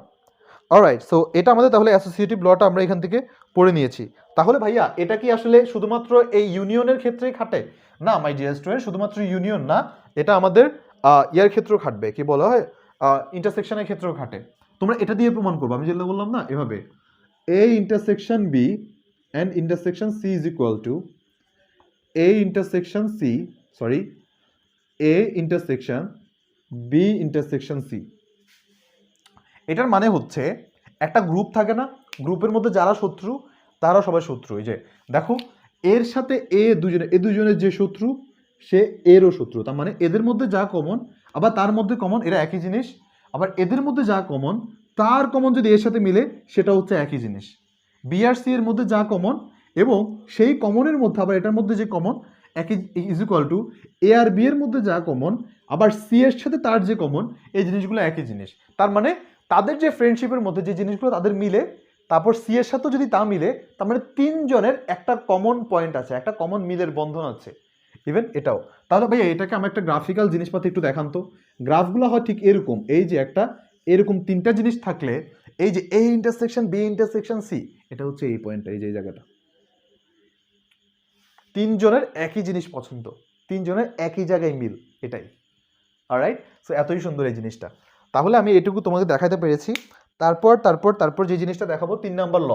অলরাইট, সো এটা আমাদের তাহলে অ্যাসোসিয়েটিভ লটা আমরা এখান থেকে পড়ে নিয়েছি। তাহলে ভাইয়া এটা কি আসলে শুধুমাত্র এই ইউনিয়নের ক্ষেত্রেই খাটে? না মাই ডিয়ার স্টুডেন্ট, শুধুমাত্র ইউনিয়ন না, এটা আমাদের ইয়ার ক্ষেত্রেও খাটবে, কি বলা হয়, ইন্টারসেকশনের ক্ষেত্রেও খাটে। তোমরা এটা দিয়ে প্রমাণ করবো, আমি যেটা বললাম না এভাবে, A intersection B and intersection C is equal to A intersection C, sorry, A intersection B intersection C. এটার মানে হচ্ছে একটা গ্রুপ থাকে না, গ্রুপের মধ্যে যারা শত্রু তারা সবাই শত্রু। এই যে দেখো এর সাথে এ দুজনের যে শত্রু সে এরও শত্রু, তার মানে এদের মধ্যে যা কমন আবার তার মধ্যে কমন, এরা একই জিনিস। আবার এদের মধ্যে যা কমন তার কমন যদি এর সাথে মিলে সেটা হচ্ছে একই জিনিস। বি আর সি এর মধ্যে যা কমন এবং সেই কমনের মধ্যে আবার এটার মধ্যে যে কমন একই, ইজ ইকুয়াল টু এ আর বি এর মধ্যে যা কমন আবার সি এর সাথে তার যে কমন, এই জিনিসগুলো একই জিনিস। তার মানে তাদের যে ফ্রেন্ডশিপের মধ্যে যে জিনিসগুলো তাদের মিলে, তারপর সি এর সাথেও যদি তা মিলে, তার মানে তিনজনের একটা কমন পয়েন্ট আছে, একটা কমন মিলের বন্ধন আছে। ইভেন এটাও। তাহলে ভাইয়া এটাকে আমার একটা গ্রাফিক্যাল জিনিসপাতি একটু দেখান তো। গ্রাফগুলো হয় ঠিক এরকম, এই যে একটা এরকম তিনটা জিনিস থাকলে, এই যে A intersection B intersection C, এটা হচ্ছে এই পয়েন্টটা, এই যে এই জায়গাটা। তিনজনের একই জিনিস পছন্দ, তিনজনের একই জায়গায় মিল, এটাই। অলরাইট, সো এতই সুন্দর এই জিনিসটা। তাহলে আমি এটুকু তোমাকে দেখাতে পেরেছি। তারপর তারপর তারপর যে জিনিসটা দেখাবো 3 নাম্বার ল।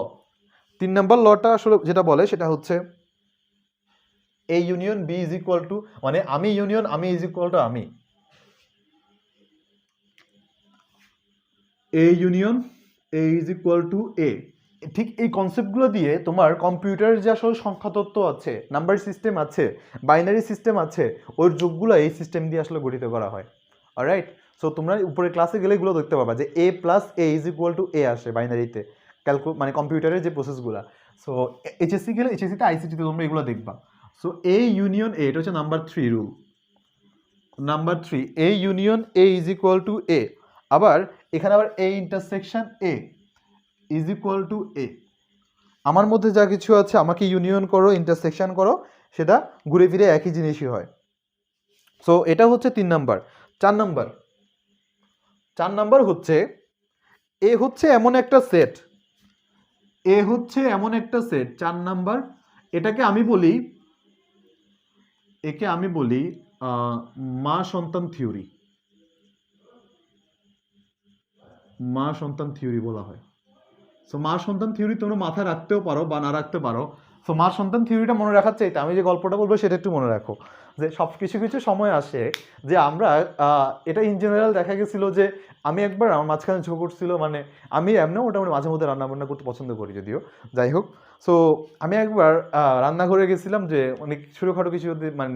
3 নাম্বার লটা আসলে যেটা বলে সেটা হচ্ছে A union B is equal to, মানে আমি ইউনিয়ন আমি ইজ ইকুয়াল টু আমি, A union A is equal to A. ঠিক এই কনসেপ্টগুলো দিয়ে তোমার কম্পিউটারের যে আসলে সংখ্যা তত্ত্ব আছে, নাম্বার সিস্টেম আছে, বাইনারি সিস্টেম আছে, ওর যুগগুলো এই সিস্টেম দিয়ে আসলে গঠিত করা হয়। অলরাইট, সো তোমরা উপরে ক্লাসে গেলে এগুলো দেখতে পাবা যে A plus A is equal to A আসে বাইনারিতে, মানে কম্পিউটারের যে প্রসেসগুলো। সো এইচএসসি গেলে, এইচএসসিতে আইসিটিতে তোমরা এগুলো দেখবা। সো এ ইউনিয়ন এ, এটা হচ্ছে number 3 rule. Number 3, A union A is equal to A. আবার এখানে আবার A intersection A is equal to A. আমার মধ্যে যা কিছু আছে আমাকে ইউনিয়ন করো, ইন্টারসেকশন করো, সেটা ঘুরে ফিরে একই জিনিসই হয়। সো এটা হচ্ছে 3 নাম্বার। 4 নাম্বার, 4 নাম্বার হচ্ছে এ হচ্ছে এমন একটা সেট, এ হচ্ছে এমন একটা সেট 4 নাম্বার, এটাকে আমি বলি, একে আমি বলি মা সন্তান থিওরি, মা সন্তান থিওরি বলা হয়। সো মা সন্তান থিওরি তোমরা মাথায় রাখতেও পারো বা না রাখতে পারো। সো মা সন্তান থিওরিটা মনে রাখার চাইতে আমি যে গল্পটা বলবো সেটা একটু মনে রাখো, যে সব কিছু কিছু সময় আসে যে আমরা এটা ইন জেনারেল দেখা গেছিল যে আমি একবার আমার মাঝখানে ঝোঁক উঠছিল, মানে আমি এমনি মোটামুটি মাঝে মধ্যে রান্না বান্না করতে পছন্দ করি যদিও, যাই হোক। সো আমি একবার রান্নাঘরে গেছিলাম যে অনেক ছোটোখাটো কিছু মানে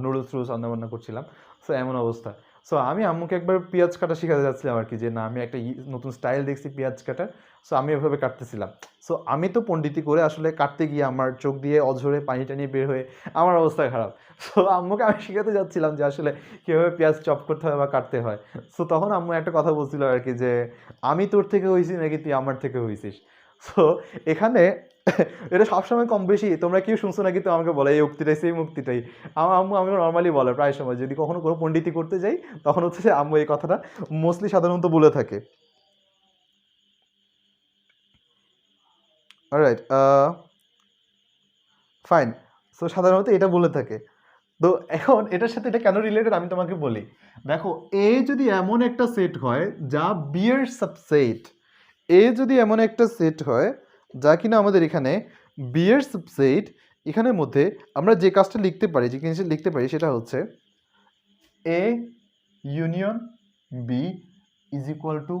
নুডলস টুডলস রান্না বান্না করছিলাম। সো এমন অবস্থা। সো আমি আম্মুকে একবার পেঁয়াজ কাটা শেখাতে যাচ্ছিলাম আর কি, যে না আমি একটা নতুন স্টাইল দেখছি পেঁয়াজ কাটার। সো আমি এভাবে কাটতেছিলাম। সো আমি তো পণ্ডিতি করে আসলে কাটতে গিয়ে আমার চোখ দিয়ে অঝরে পানি টানি বের হয়ে আমার অবস্থা খারাপ। সো আম্মুকে আমি শেখাতে যাচ্ছিলাম যে আসলে কীভাবে পেঁয়াজ চপ করতে হয় বা কাটতে হয়। সো তখন আম্মু একটা কথা বলছিল আর কি, যে আমি তোর থেকে হয়েছি নাকি তুই আমার থেকে হয়েছিস। সো এখানে এটা সবসময় কম বেশি তোমরা কেউ শুনছো নাকি, তো আমাকে বলে এই উক্তিটাই সেই মুক্তিটাই। আমার আম্মু আমাকে নর্মালি বলে প্রায় সময়, যদি কখনো কোনো পণ্ডিতি করতে যাই তখন হচ্ছে যে আম্মু এই কথাটা মোস্টলি সাধারণত বলে থাকে। Alright, fine. সো সাধারণত এটা বলে থাকে। তো এখন এটার সাথে এটা কেন রিলেটেড আমি তোমাকে বলি। দেখো, এ যদি এমন একটা সেট হয় যা বি এর সাবসেট, এ যদি এমন একটা সেট হয় যা কিনা আমাদের এখানে বি এর সাবসেট, এখানের মধ্যে আমরা যে কাজটা লিখতে পারি, যে জিনিসটা লিখতে পারি সেটা হচ্ছে A union B is equal to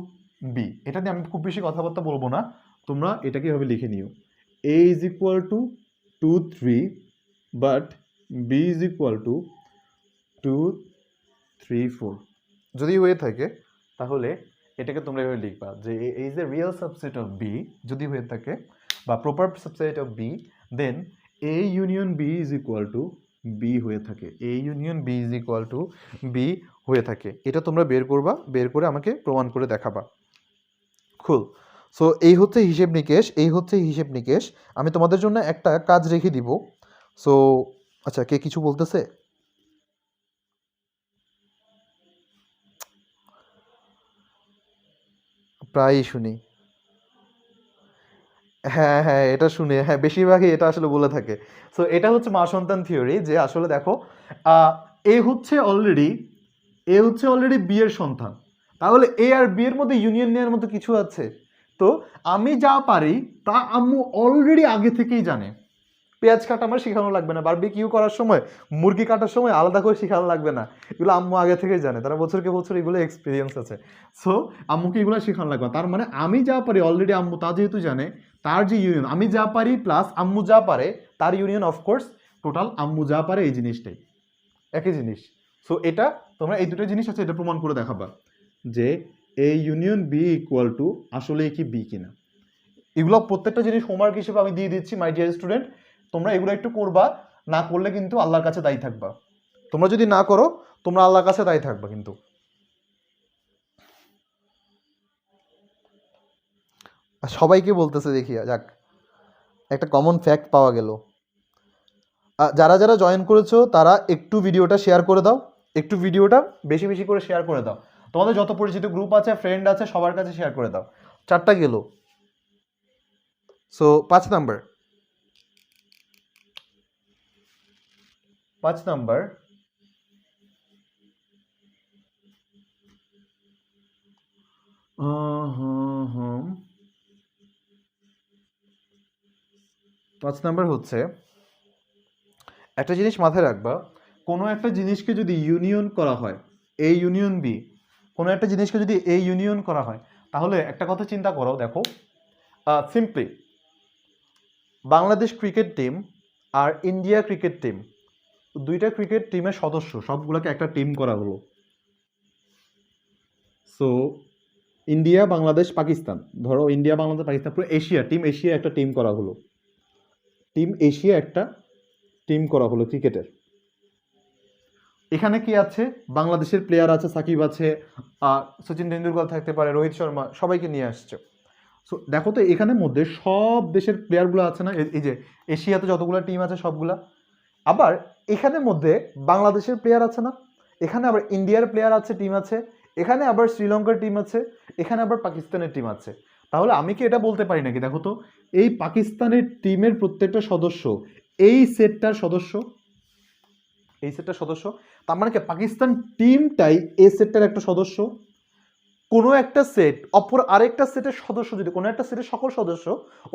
B. এটা নিয়ে আমি খুব বেশি কথাবার্তা বলবো না, তোমরা এটাকে এভাবে লিখে নিও। A is equal to 2 3 but B is equal to 2 3 4 যদি হয়ে থাকে তাহলে এটাকে তোমরা এভাবে লিখবা যে A is a real subset of B, যদি হয়ে থাকে বা proper subset of B, then A union B is equal to B হয়ে থাকে, A union B is equal to B হয়ে থাকে। এটা তোমরা বের করবা, বের করে আমাকে প্রমাণ করে দেখাবা। খুল। সো এই হচ্ছে হিসেব নিকেশ, এই হচ্ছে হিসেব নিকেশ। আমি তোমাদের জন্য একটা কাজ রেখে দিব। সো আচ্ছা, কে কিছু বলতেছে? প্রায়ই শুনি। হ্যাঁ হ্যাঁ, এটা শুনে, হ্যাঁ বেশিরভাগই এটা আসলে বলে থাকে। সো এটা হচ্ছে মা সন্তান থিওরি, যে আসলে দেখো এ হচ্ছে অলরেডি, এ হচ্ছে অলরেডি বি এর সন্তান, তাহলে এ আর বি এর মধ্যে ইউনিয়ন নেওয়ার মতো কিছু আছে? তো আমি যা পারি তা আম্মু অলরেডি আগে থেকেই জানে। পেঁয়াজ কাটা আমার শেখানো লাগবে না, বারবিকিউ করার সময়, মুরগি কাটার সময় আলাদা করে শেখানো লাগবে না, এগুলো আম্মু আগে থেকেই জানে, তারা বছরকে বছর এগুলো এক্সপিরিয়েন্স আছে। সো আম্মুকে এগুলো শেখানো লাগবে না। তার মানে আমি যা পারি অলরেডি আম্মু তা যেহেতু জানে, তার যে ইউনিয়ন, আমি যা পারি প্লাস আম্মু যা পারে তার ইউনিয়ন, অফকোর্স টোটাল আম্মু যা পারে এই জিনিসটাই একই জিনিস। সো এটা তোমরা এই দুটো জিনিস আছে, এটা প্রমাণ করে দেখাবা যে A union B equal to আসলে কি বি কিনা। এগুলো প্রত্যেকটা জিনিস হোমওয়ার্ক হিসেবে আমি দিয়ে দিচ্ছি মাই ডিয়ার স্টুডেন্ট, তোমরা এগুলো একটু করবা, না করলে কিন্তু আল্লাহর কাছে দায়ী থাকবা। তোমরা যদি না করো তোমরা আল্লাহর কাছে দায়ী থাকবা কিন্তু। সবাইকে বলতেছে দেখিয়া যাক, একটা কমন ফ্যাক্ট পাওয়া গেল। যারা যারা জয়েন করেছো তারা একটু ভিডিওটা শেয়ার করে দাও, একটু ভিডিওটা বেশি বেশি করে শেয়ার করে দাও, তোমাদের যত পরিচিত গ্রুপ আছে, ফ্রেন্ড আছে, সবার কাছে শেয়ার করে দাও। 4টা গেল। সো 5 নাম্বার, 5 নাম্বার, হুম 5 নাম্বার হচ্ছে একটা জিনিস মাথায় রাখবা, কোনো একটা জিনিসকে যদি ইউনিয়ন করা হয়, এ ইউনিয়ন বি, কোনো একটা জিনিসকে যদি এ ইউনিয়ন করা হয়, তাহলে একটা কথা চিন্তা করো, দেখো সিম্পলি বাংলাদেশ ক্রিকেট টিম আর ইন্ডিয়া ক্রিকেট টিম, দুইটা ক্রিকেট টিমের সদস্য সবগুলোকে একটা টিম করা হলো। সো ইন্ডিয়া বাংলাদেশ পাকিস্তান, ধরো ইন্ডিয়া বাংলাদেশ পাকিস্তান, পুরো এশিয়া, টিম এশিয়া একটা টিম করা হলো, টিম এশিয়া একটা টিম করা হলো ক্রিকেটের। এখানে কি আছে, বাংলাদেশের প্লেয়ার আছে, সাকিব আছে, সচিন তেন্ডুলকর থাকতে পারে, রোহিত শর্মা, সবাইকে নিয়ে আসছে। সো দেখো তো এখানের মধ্যে সব দেশের প্লেয়ারগুলো আছে না, এই যে এশিয়াতে যতগুলো টিম আছে সবগুলা, আবার এখানের মধ্যে বাংলাদেশের প্লেয়ার আছে না, এখানে আবার ইন্ডিয়ার প্লেয়ার আছে, টিম আছে, এখানে আবার শ্রীলঙ্কার টিম আছে, এখানে আবার পাকিস্তানের টিম আছে। তাহলে আমি কি এটা বলতে পারি নাকি, দেখো তো, এই পাকিস্তানের টিমের প্রত্যেকটা সদস্য এই সেটটার সদস্য, এই সেটটার সদস্য, তার মানে কি পাকিস্তান টিমটাই এই সেটটার একটা সদস্য। কোনো একটা সেট অপর আরেকটা সেটের সদস্য যদি, কোনো একটা সেটের সকল সদস্য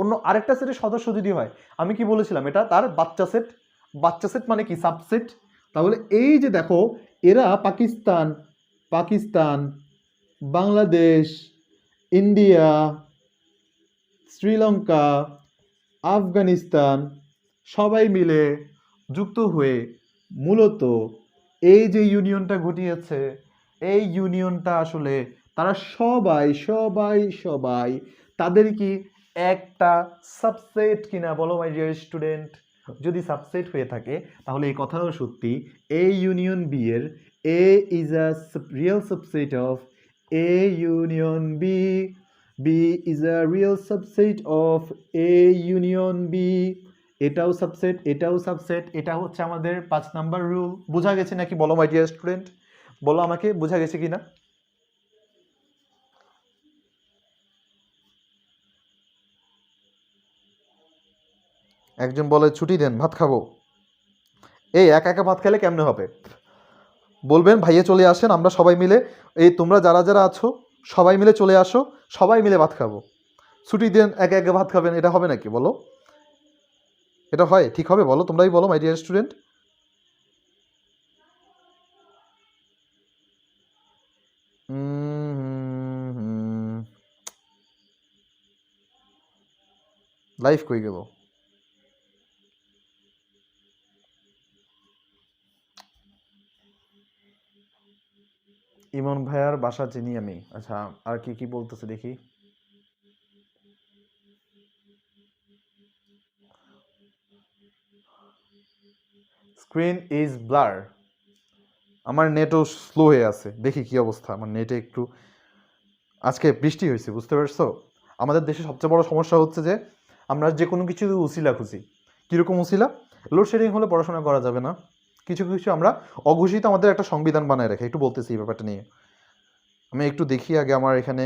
অন্য আরেকটা সেটের সদস্য যদি হয়, আমি কি বলেছিলাম এটা তার বাচ্চা সেট। বাচ্চা সেট মানে কি সাবসেট। তাহলে এই যে দেখো, এরা পাকিস্তান, পাকিস্তান, বাংলাদেশ, ইন্ডিয়া, শ্রীলঙ্কা, আফগানিস্তান সবাই মিলে যুক্ত হয়ে মূলত এই যে ইউনিয়নটা ঘটিয়েছে, এই ইউনিয়নটা আসলে তারা সবাই সবাই সবাই তাদের কি একটা সাবসেট কিনা, বলো মাই ডিয়ার স্টুডেন্ট? যদি সাবসেট হয়ে থাকে তাহলে এই কথাও সত্যি, এ ইউনিয়ন বি এর A is a real subset of A union B, B is a real subset of A union B. এটাও সাবসেট, এটাও সাবসেট, এটা হচ্ছে আমাদের 5 নাম্বার রুল। বোঝা গেছে নাকি বলো মাই ডিয়ার স্টুডেন্ট? বলো আমাকে বোঝা গেছে কিনা। একজন বলে ছুটি দেন ভাত খাবো। এই একা একা ভাত খেলে কেমনে হবে? বলবেন ভাইয়া চলে আসেন, আমরা সবাই মিলে, এই তোমরা যারা যারা আছো সবাই মিলে চলে আসো, সবাই মিলে ভাত খাবো। ছুটি দেন একা একা ভাত খাবেন, এটা হবে নাকি বলো? এটা হয়? ঠিক হবে বলো, তোমরাই বলো মাই ডিয়ার স্টুডেন্ট। লাইফ কই গেল? ইমন ভাইয়ার বাসা চিনি আমি। আচ্ছা, আর কি কি বলতেছে দেখি। Screen is blur. আমার নেটও স্লো হয়ে আছে, দেখি কি অবস্থা আমার নেটে একটু। আজকে বৃষ্টি হয়েছে, বুঝতে পারছো? আমাদের দেশে সবচেয়ে বড় সমস্যা হচ্ছে যে আমরা যে কোনো কিছু উসিলা খুঁজি। কীরকম উসিলা? লোডশেডিং হলে পড়াশোনা করা যাবে না, কিছু কিছু আমরা অঘোষিত আমাদের একটা সংবিধান বানায় রাখে। একটু বলতেছি এই ব্যাপারটা নিয়ে। আমি একটু দেখি আগে আমার এখানে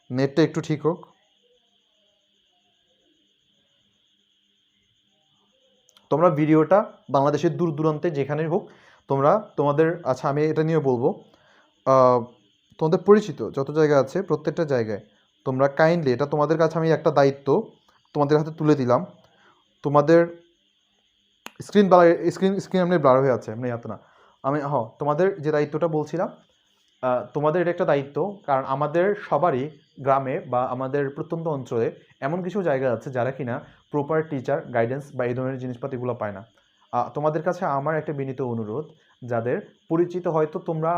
নেটটা একটু ঠিক হোক। তোমরা ভিডিওটা বাংলাদেশের দূর দূরান্তে যেখানেই হোক তোমরা তোমাদের, আচ্ছা আমি এটা নিয়ে বলবো, তোমাদের পরিচিত যত জায়গা আছে প্রত্যেকটা জায়গায় তোমরা কাইন্ডলি, এটা তোমাদের কাছে আমি একটা দায়িত্ব তোমাদের হাতে তুলে দিলাম। তোমাদের স্ক্রিন এমনি ব্লার হয়ে আছে, এমনি হাতে না আমি, তোমাদের যে দায়িত্বটা বলছিলাম, তোমাদের এটা একটা দায়িত্ব। কারণ আমাদের সবারই গ্রামে বা আমাদের প্রত্যন্ত অঞ্চলে এমন কিছু জায়গা আছে যারা কিনা প্রপার টিচার গাইডেন্স বা এই ধরনের জিনিসপাতিগুলো পায় না। তোমাদের কাছে আমার একটা বিনীত অনুরোধ, যাদের পরিচিত হয়তো তোমরা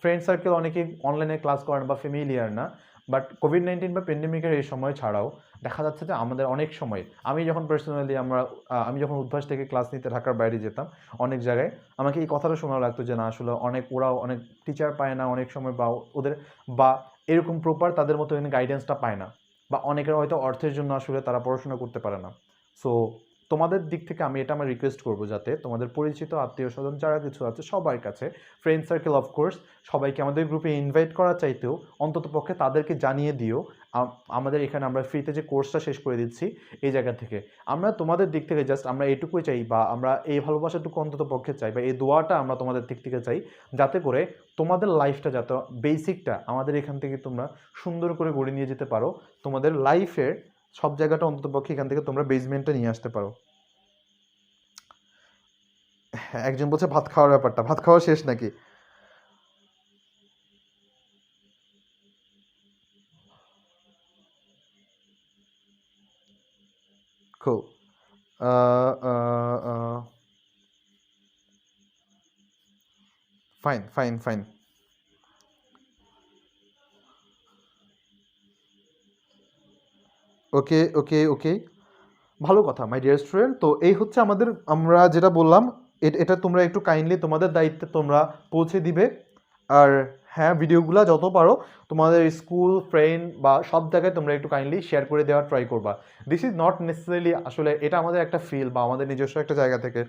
ফ্রেন্ড সার্কেল অনেকেই অনলাইনে ক্লাস করেন বা ফ্যামিলিয়ার না, বাট কোভিড-19 বা প্যান্ডেমিকের এই সময় ছাড়াও দেখা যাচ্ছে যে আমাদের অনেক সময়, আমি যখন পার্সোনালি আমি যখন উদ্ভাস থেকে ক্লাস নিতে ঢাকার বাইরে যেতাম অনেক জায়গায়, আমাকে এই কথাটা শোনা লাগতো যে না আসলে ওরাও অনেক টিচার পায় না অনেক সময়, বা ওদের বা এরকম প্রপার তাদের মতো এখানে গাইডেন্সটা পায় না, বা অনেকের হয়তো অর্থের জন্য আসলে তারা পড়াশোনা করতে পারে না। সো তোমাদের দিক থেকে আমি এটা আমার রিকোয়েস্ট করবো, যাতে তোমাদের পরিচিত আত্মীয় স্বজন যারা কিছু আছে সবার কাছে, ফ্রেন্ড সার্কেল অফকোর্স সবাইকে আমাদের গ্রুপে ইনভাইট করা চাইতেও অন্তত পক্ষে তাদেরকে জানিয়ে দিও আমাদের এখানে আমরা ফ্রিতে যে কোর্সটা শেষ করে দিচ্ছি এই জায়গা থেকে। আমরা তোমাদের দিক থেকে জাস্ট আমরা এইটুকুই চাই, বা আমরা এই ভালোবাসাটুকু অন্তত পক্ষে চাই, বা এই দোয়াটা আমরা তোমাদের দিক থেকে চাই, যাতে করে তোমাদের লাইফটা, যাতে বেসিকটা আমাদের এখান থেকে তোমরা সুন্দর করে গড়ে নিয়ে যেতে পারো, তোমাদের লাইফের সব জায়গাটা অন্তত পক্ষে এখান থেকে তোমরা বেসমেন্টটা নিয়ে আসতে পারো। হ্যাঁ, একজন বলছে ভাত খাওয়ার ব্যাপারটা, ভাত খাওয়া শেষ নাকি? Cool. Fine. ওকে। ভালো কথা মাই ডিয়ার স্টুডেন্ট। তো এই হচ্ছে আমাদের, আমরা যেটা বললাম এটা তোমরা একটু কাইন্ডলি তোমাদের দায়িত্বে তোমরা পৌঁছে দিবে। আর হ্যাঁ, ভিডিওগুলো যত পারো তোমাদের স্কুল ফ্রেন্ড বা সব জায়গায় তোমরা একটু কাইন্ডলি শেয়ার করে দেওয়ার ট্রাই করবা। দিস ইজ নট নেসেসারিলি, আসলে এটা আমাদের একটা ফিল বা আমাদের নিজস্ব একটা জায়গা থেকে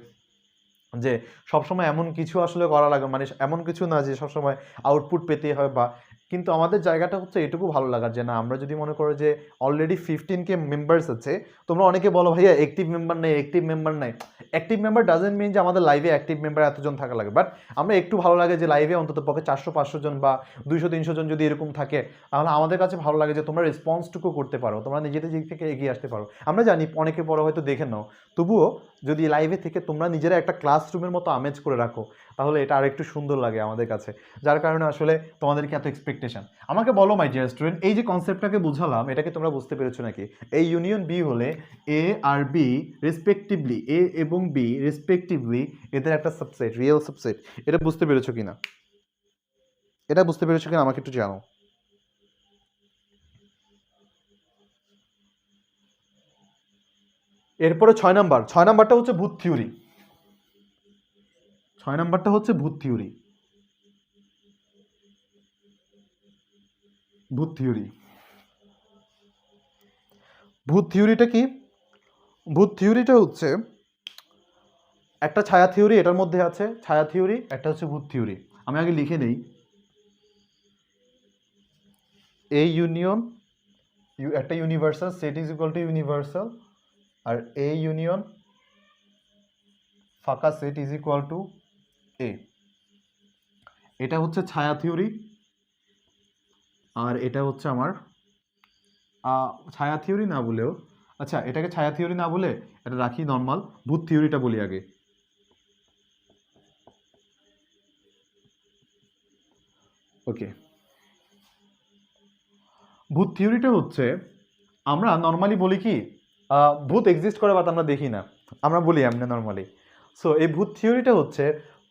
যে সবসময় এমন কিছু আসলে করা লাগে, মানে এমন কিছু না যে সবসময় আউটপুট পেতে হয় বা, কিন্তু আমাদের জায়গাটা হচ্ছে এটুকু ভালো লাগার যে না, আমরা যদি মনে করো যে অলরেডি 15K মেম্বার্স আছে, তোমরা অনেকে বলো ভাইয়া অ্যাক্টিভ মেম্বার নেই, অ্যাক্টিভ মেম্বার নেই। অ্যাক্টিভ মেম্বার ডাজেন্ট মিন যে আমাদের লাইভে অ্যাক্টিভ মেম্বার এতজন থাকা লাগে, বাট আমরা একটু ভালো লাগে যে লাইভে অন্তত পক্ষে 400-500 জন বা 200-300 জন যদি এরকম থাকে, তাহলে আমাদের কাছে ভালো লাগে যে তোমরা রেসপন্সটুকু করতে পারো, তোমরা নিজেদের দিক থেকে এগিয়ে আসতে পারো। আমরা জানি অনেকে পরে হয়তো দেখে নাও, তবুও যদি লাইভে থেকে তোমরা নিজেরা একটা ক্লাসরুমের মতো আমেজ করে রাখো, তাহলে এটা আরেকটু সুন্দর লাগে আমাদের কাছে, যার কারণে আসলে তোমাদেরকে এত এক্সপেকটেশন। আমাকে বলো মাই ডিয়ার স্টুডেন্ট, এই যে কনসেপ্টটাকে বুঝালাম, এটাকে তোমরা বুঝতে পেরেছো নাকি? এই ইউনিয়ন বি হলে এ আর বি রেসপেক্টিভলি, এ এবং বি রেসপেক্টিভলি এদের একটা সাবসেট, রিয়েল সাবসেট। এটা বুঝতে পেরেছো কিনা? এটা বুঝতে পেরেছো কিনা আমাকে একটু জানো। এরপরে 6 নাম্বারটা হচ্ছে ভূত থিওরি। 6 নাম্বারটা হচ্ছে ভূত থিওরি। ভূত থিওরি, ভূত থিওরিটা কি? ভূত থিওরিটা হচ্ছে একটা ছায়া থিওরি, এটার মধ্যে আছে ছায়া থিওরি, একটা হচ্ছে ভূত থিওরি। আমি আগে লিখে নেই, এ ইউনিয়ন, একটা universal set is equal to universal, আর এ ইউনিয়ন ফাঁকা set is equal to A. এটা হচ্ছে ছায়া থিওরি, আর এটা হচ্ছে আমার ছায়া থিওরি না বলেও, আচ্ছা এটাকে ছায়া থিওরি না বলে এটা রাখি নর্মাল, ভূত থিওরিটা বলি আগে। ওকে, ভূত থিওরিটা হচ্ছে, আমরা নর্মালি বলি কি ভূত এক্সিস্ট করে বাট আমরা দেখি না, আমরা বলি এমনি নর্মালি। সো এই ভূত থিওরিটা হচ্ছে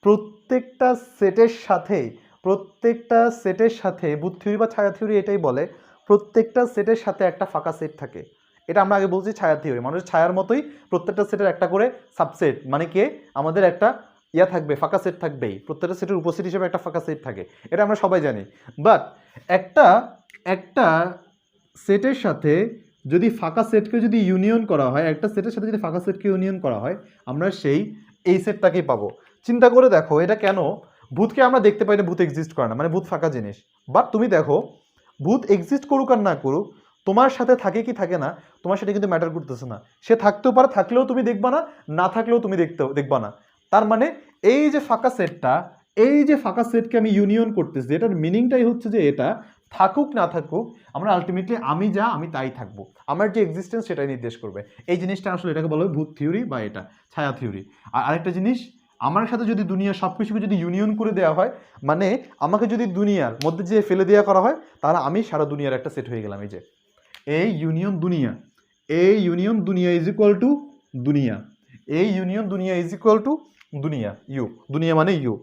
প্রত্যেকটা সেটের সাথে, প্রত্যেকটা সেটের সাথে ভূত থিওরি বা ছায়া থিওরি এটাই বলে, প্রত্যেকটা সেটের সাথে একটা ফাঁকা সেট থাকে। এটা আমরা আগে বলছি ছায়া থিওরি, মানুষের ছায়ার মতোই প্রত্যেকটা সেটের একটা করে সাবসেট, মানে কি আমাদের একটা ইয়া থাকবে, ফাঁকা সেট থাকবেই, প্রত্যেকটা সেটের উপস্থিত হিসেবে একটা ফাঁকা সেট থাকে, এটা আমরা সবাই জানি। বাট একটা একটা সেটের সাথে যদি ফাঁকা সেটকে যদি ইউনিয়ন করা হয়, একটা সেটের সাথে যদি ফাঁকা সেটকে ইউনিয়ন করা হয়, আমরা সেই এই সেটটাকেই পাবো। চিন্তা করে দেখো এটা কেন, ভূতকে আমরা দেখতে পাই না, ভূত এক্সিস্ট করে না, মানে ভূত ফাঁকা জিনিস। বাট তুমি দেখো ভূত এক্সিস্ট করুক আর না করুক, তোমার সাথে থাকে কি থাকে না, তোমার সাথে কিন্তু ম্যাটার করতেছে না। সে থাকতেও পারে, থাকলেও তুমি দেখবা না, না থাকলেও তুমি দেখবা না। তার মানে এই যে ফাঁকা সেটটা, এই যে ফাঁকা সেটকে আমি ইউনিয়ন করতেছি, এটার মিনিংটাই হচ্ছে যে এটা থাকুক না থাকুক, আমরা আলটিমেটলি আমি যা আমি তাই থাকবো, আমার যে এক্সিস্টেন্স সেটাই নির্দেশ করবে। এই জিনিসটা আসলে এটাকে বলা হয় ভূত থিওরি বা এটা ছায়া থিওরি। আর আরেকটা জিনিস, আমার সাথে যদি দুনিয়া সব কিছুকে যদি ইউনিয়ন করে দেওয়া হয়, মানে আমাকে যদি দুনিয়ার মধ্যে যে ফেলে দেওয়া করা হয়, তাহলে আমি সারা দুনিয়ার একটা সেট হয়ে গেলাম। এই যে এই ইউনিয়ন দুনিয়া, এই ইউনিয়ন দুনিয়া ইজ ইকুয়াল টু দুনিয়া, এই ইউনিয়ন দুনিয়া ইজ ইকুয়াল টু দুনিয়া, ইউ, দুনিয়া মানে ইউ।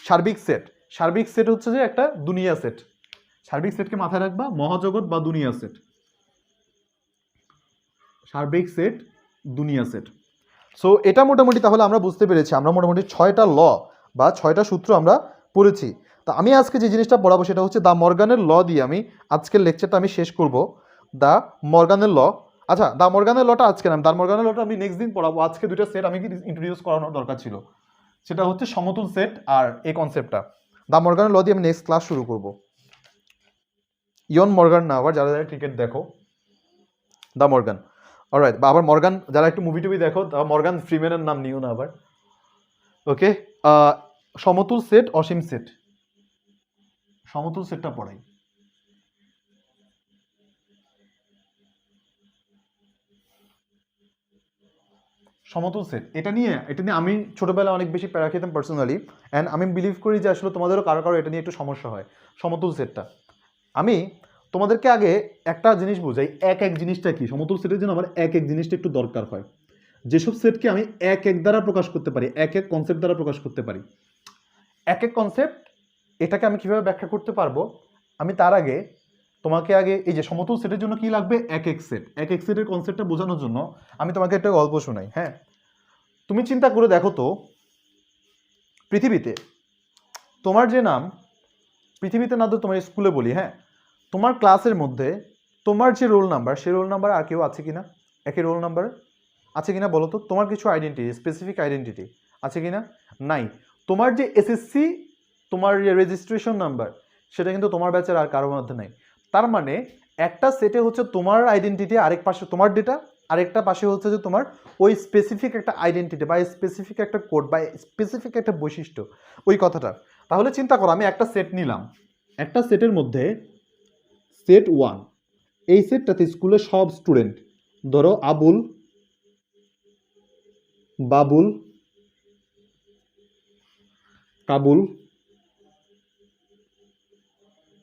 সার্বিক সেট, সার্বিক সেট হচ্ছে যে একটা দুনিয়া সেট, সার্বিক সেটকে মাথায় রাখবা, মহাজগৎ বা দুনিয়া সেট, সার্বিক সেট, দুনিয়া সেট। সো এটা মোটামুটি তাহলে আমরা বুঝতে পেরেছি, আমরা মোটামুটি 6টা ল বা 6টা সূত্র আমরা পড়েছি। তা আমি আজকে যে জিনিসটা পড়াবো সেটা হচ্ছে দ্য মর্গানের ল দিয়ে আমি আজকের লেকচারটা আমি শেষ করব। দ্য মর্গানের ল, আচ্ছা দ্য মর্গানের লটা আজকে না, দ্য মর্গানের লটা আমি নেক্সট দিন পড়াবো। আজকে দুইটা সেট আমি ইন্ট্রোডিউস করানোর দরকার ছিল, সেটা হচ্ছে সমতুল সেট আর এই কনসেপ্টটা। দ্য মর্গানের ল দিয়ে আমি নেক্সট ক্লাস শুরু করব। ইয়ন মর্গান না, আবার যারা যারা ক্রিকেট দেখো, দ্য মর্গান। অলরাইট, বা আবার মর্গান যারা একটু মুভি টুভি দেখো, মর্গান ফ্রিম্যানের নাম নিও না আবার। ওকে, সমতুল সেট, অসীম সেট, সমতুল সেটটা পড়াই। সমতুল সেট এটা নিয়ে আমি ছোটবেলায় অনেক বেশি প্যারা খেতাম পার্সোনালি, অ্যান্ড আমি বিলিভ করি যে আসলে তোমাদেরও কারো কারো এটা নিয়ে একটু সমস্যা হয়। সমতুল সেটটা আমি তোমাদেরকে আগে একটা জিনিস বোঝাই, এক এক জিনিসটা কি, সমতুল সেটের জন্য আমার এক এক জিনিসটা একটু দরকার হয়। যেসব সেটকে আমি এক এক দ্বারা প্রকাশ করতে পারি, এক এক কনসেপ্ট দ্বারা প্রকাশ করতে পারি, এক এক কনসেপ্ট, এটাকে আমি কিভাবে ব্যাখ্যা করতে পারবো, আমি তার আগে তোমাকে আগে এই যে সমতুল সেটের জন্য কি লাগবে, এক এক সেট, এক এক সেটের কনসেপ্টটা বোঝানোর জন্য আমি তোমাকে একটা গল্প শোনাই। হ্যাঁ, তুমি চিন্তা করে দেখো তো, পৃথিবীতে তোমার যে নাম, পৃথিবীতে না তো তোমার স্কুলে বলি, হ্যাঁ তোমার ক্লাসের মধ্যে তোমার যে রোল নাম্বার, সেই রোল নাম্বার আর কেউ আছে কিনা, একই রোল নাম্বার আছে কিনা বলো তো, তোমার কিছু আইডেন্টিটি, স্পেসিফিক আইডেন্টিটি আছে কিনা? নাই। তোমার যে এসএসসি তোমার রেজিস্ট্রেশন নাম্বার সেটা কিন্তু তোমার ব্যাচের আর কারোর মধ্যে নাই। তার মানে একটা সেটে হচ্ছে তোমার আইডেন্টিটি, আরেক পাশে তোমার ডেটা, আরেকটা পাশে হচ্ছে যে তোমার ওই স্পেসিফিক একটা আইডেন্টিটি বা স্পেসিফিক একটা কোড বা স্পেসিফিক একটা বৈশিষ্ট্য ওই কথাটা। তাহলে চিন্তা করো, আমি একটা সেট নিলাম, একটা সেটের মধ্যে সেট 1, এই সেটটাতে স্কুলের সব স্টুডেন্ট, ধরো আবুল, বাবুল, কাবুল,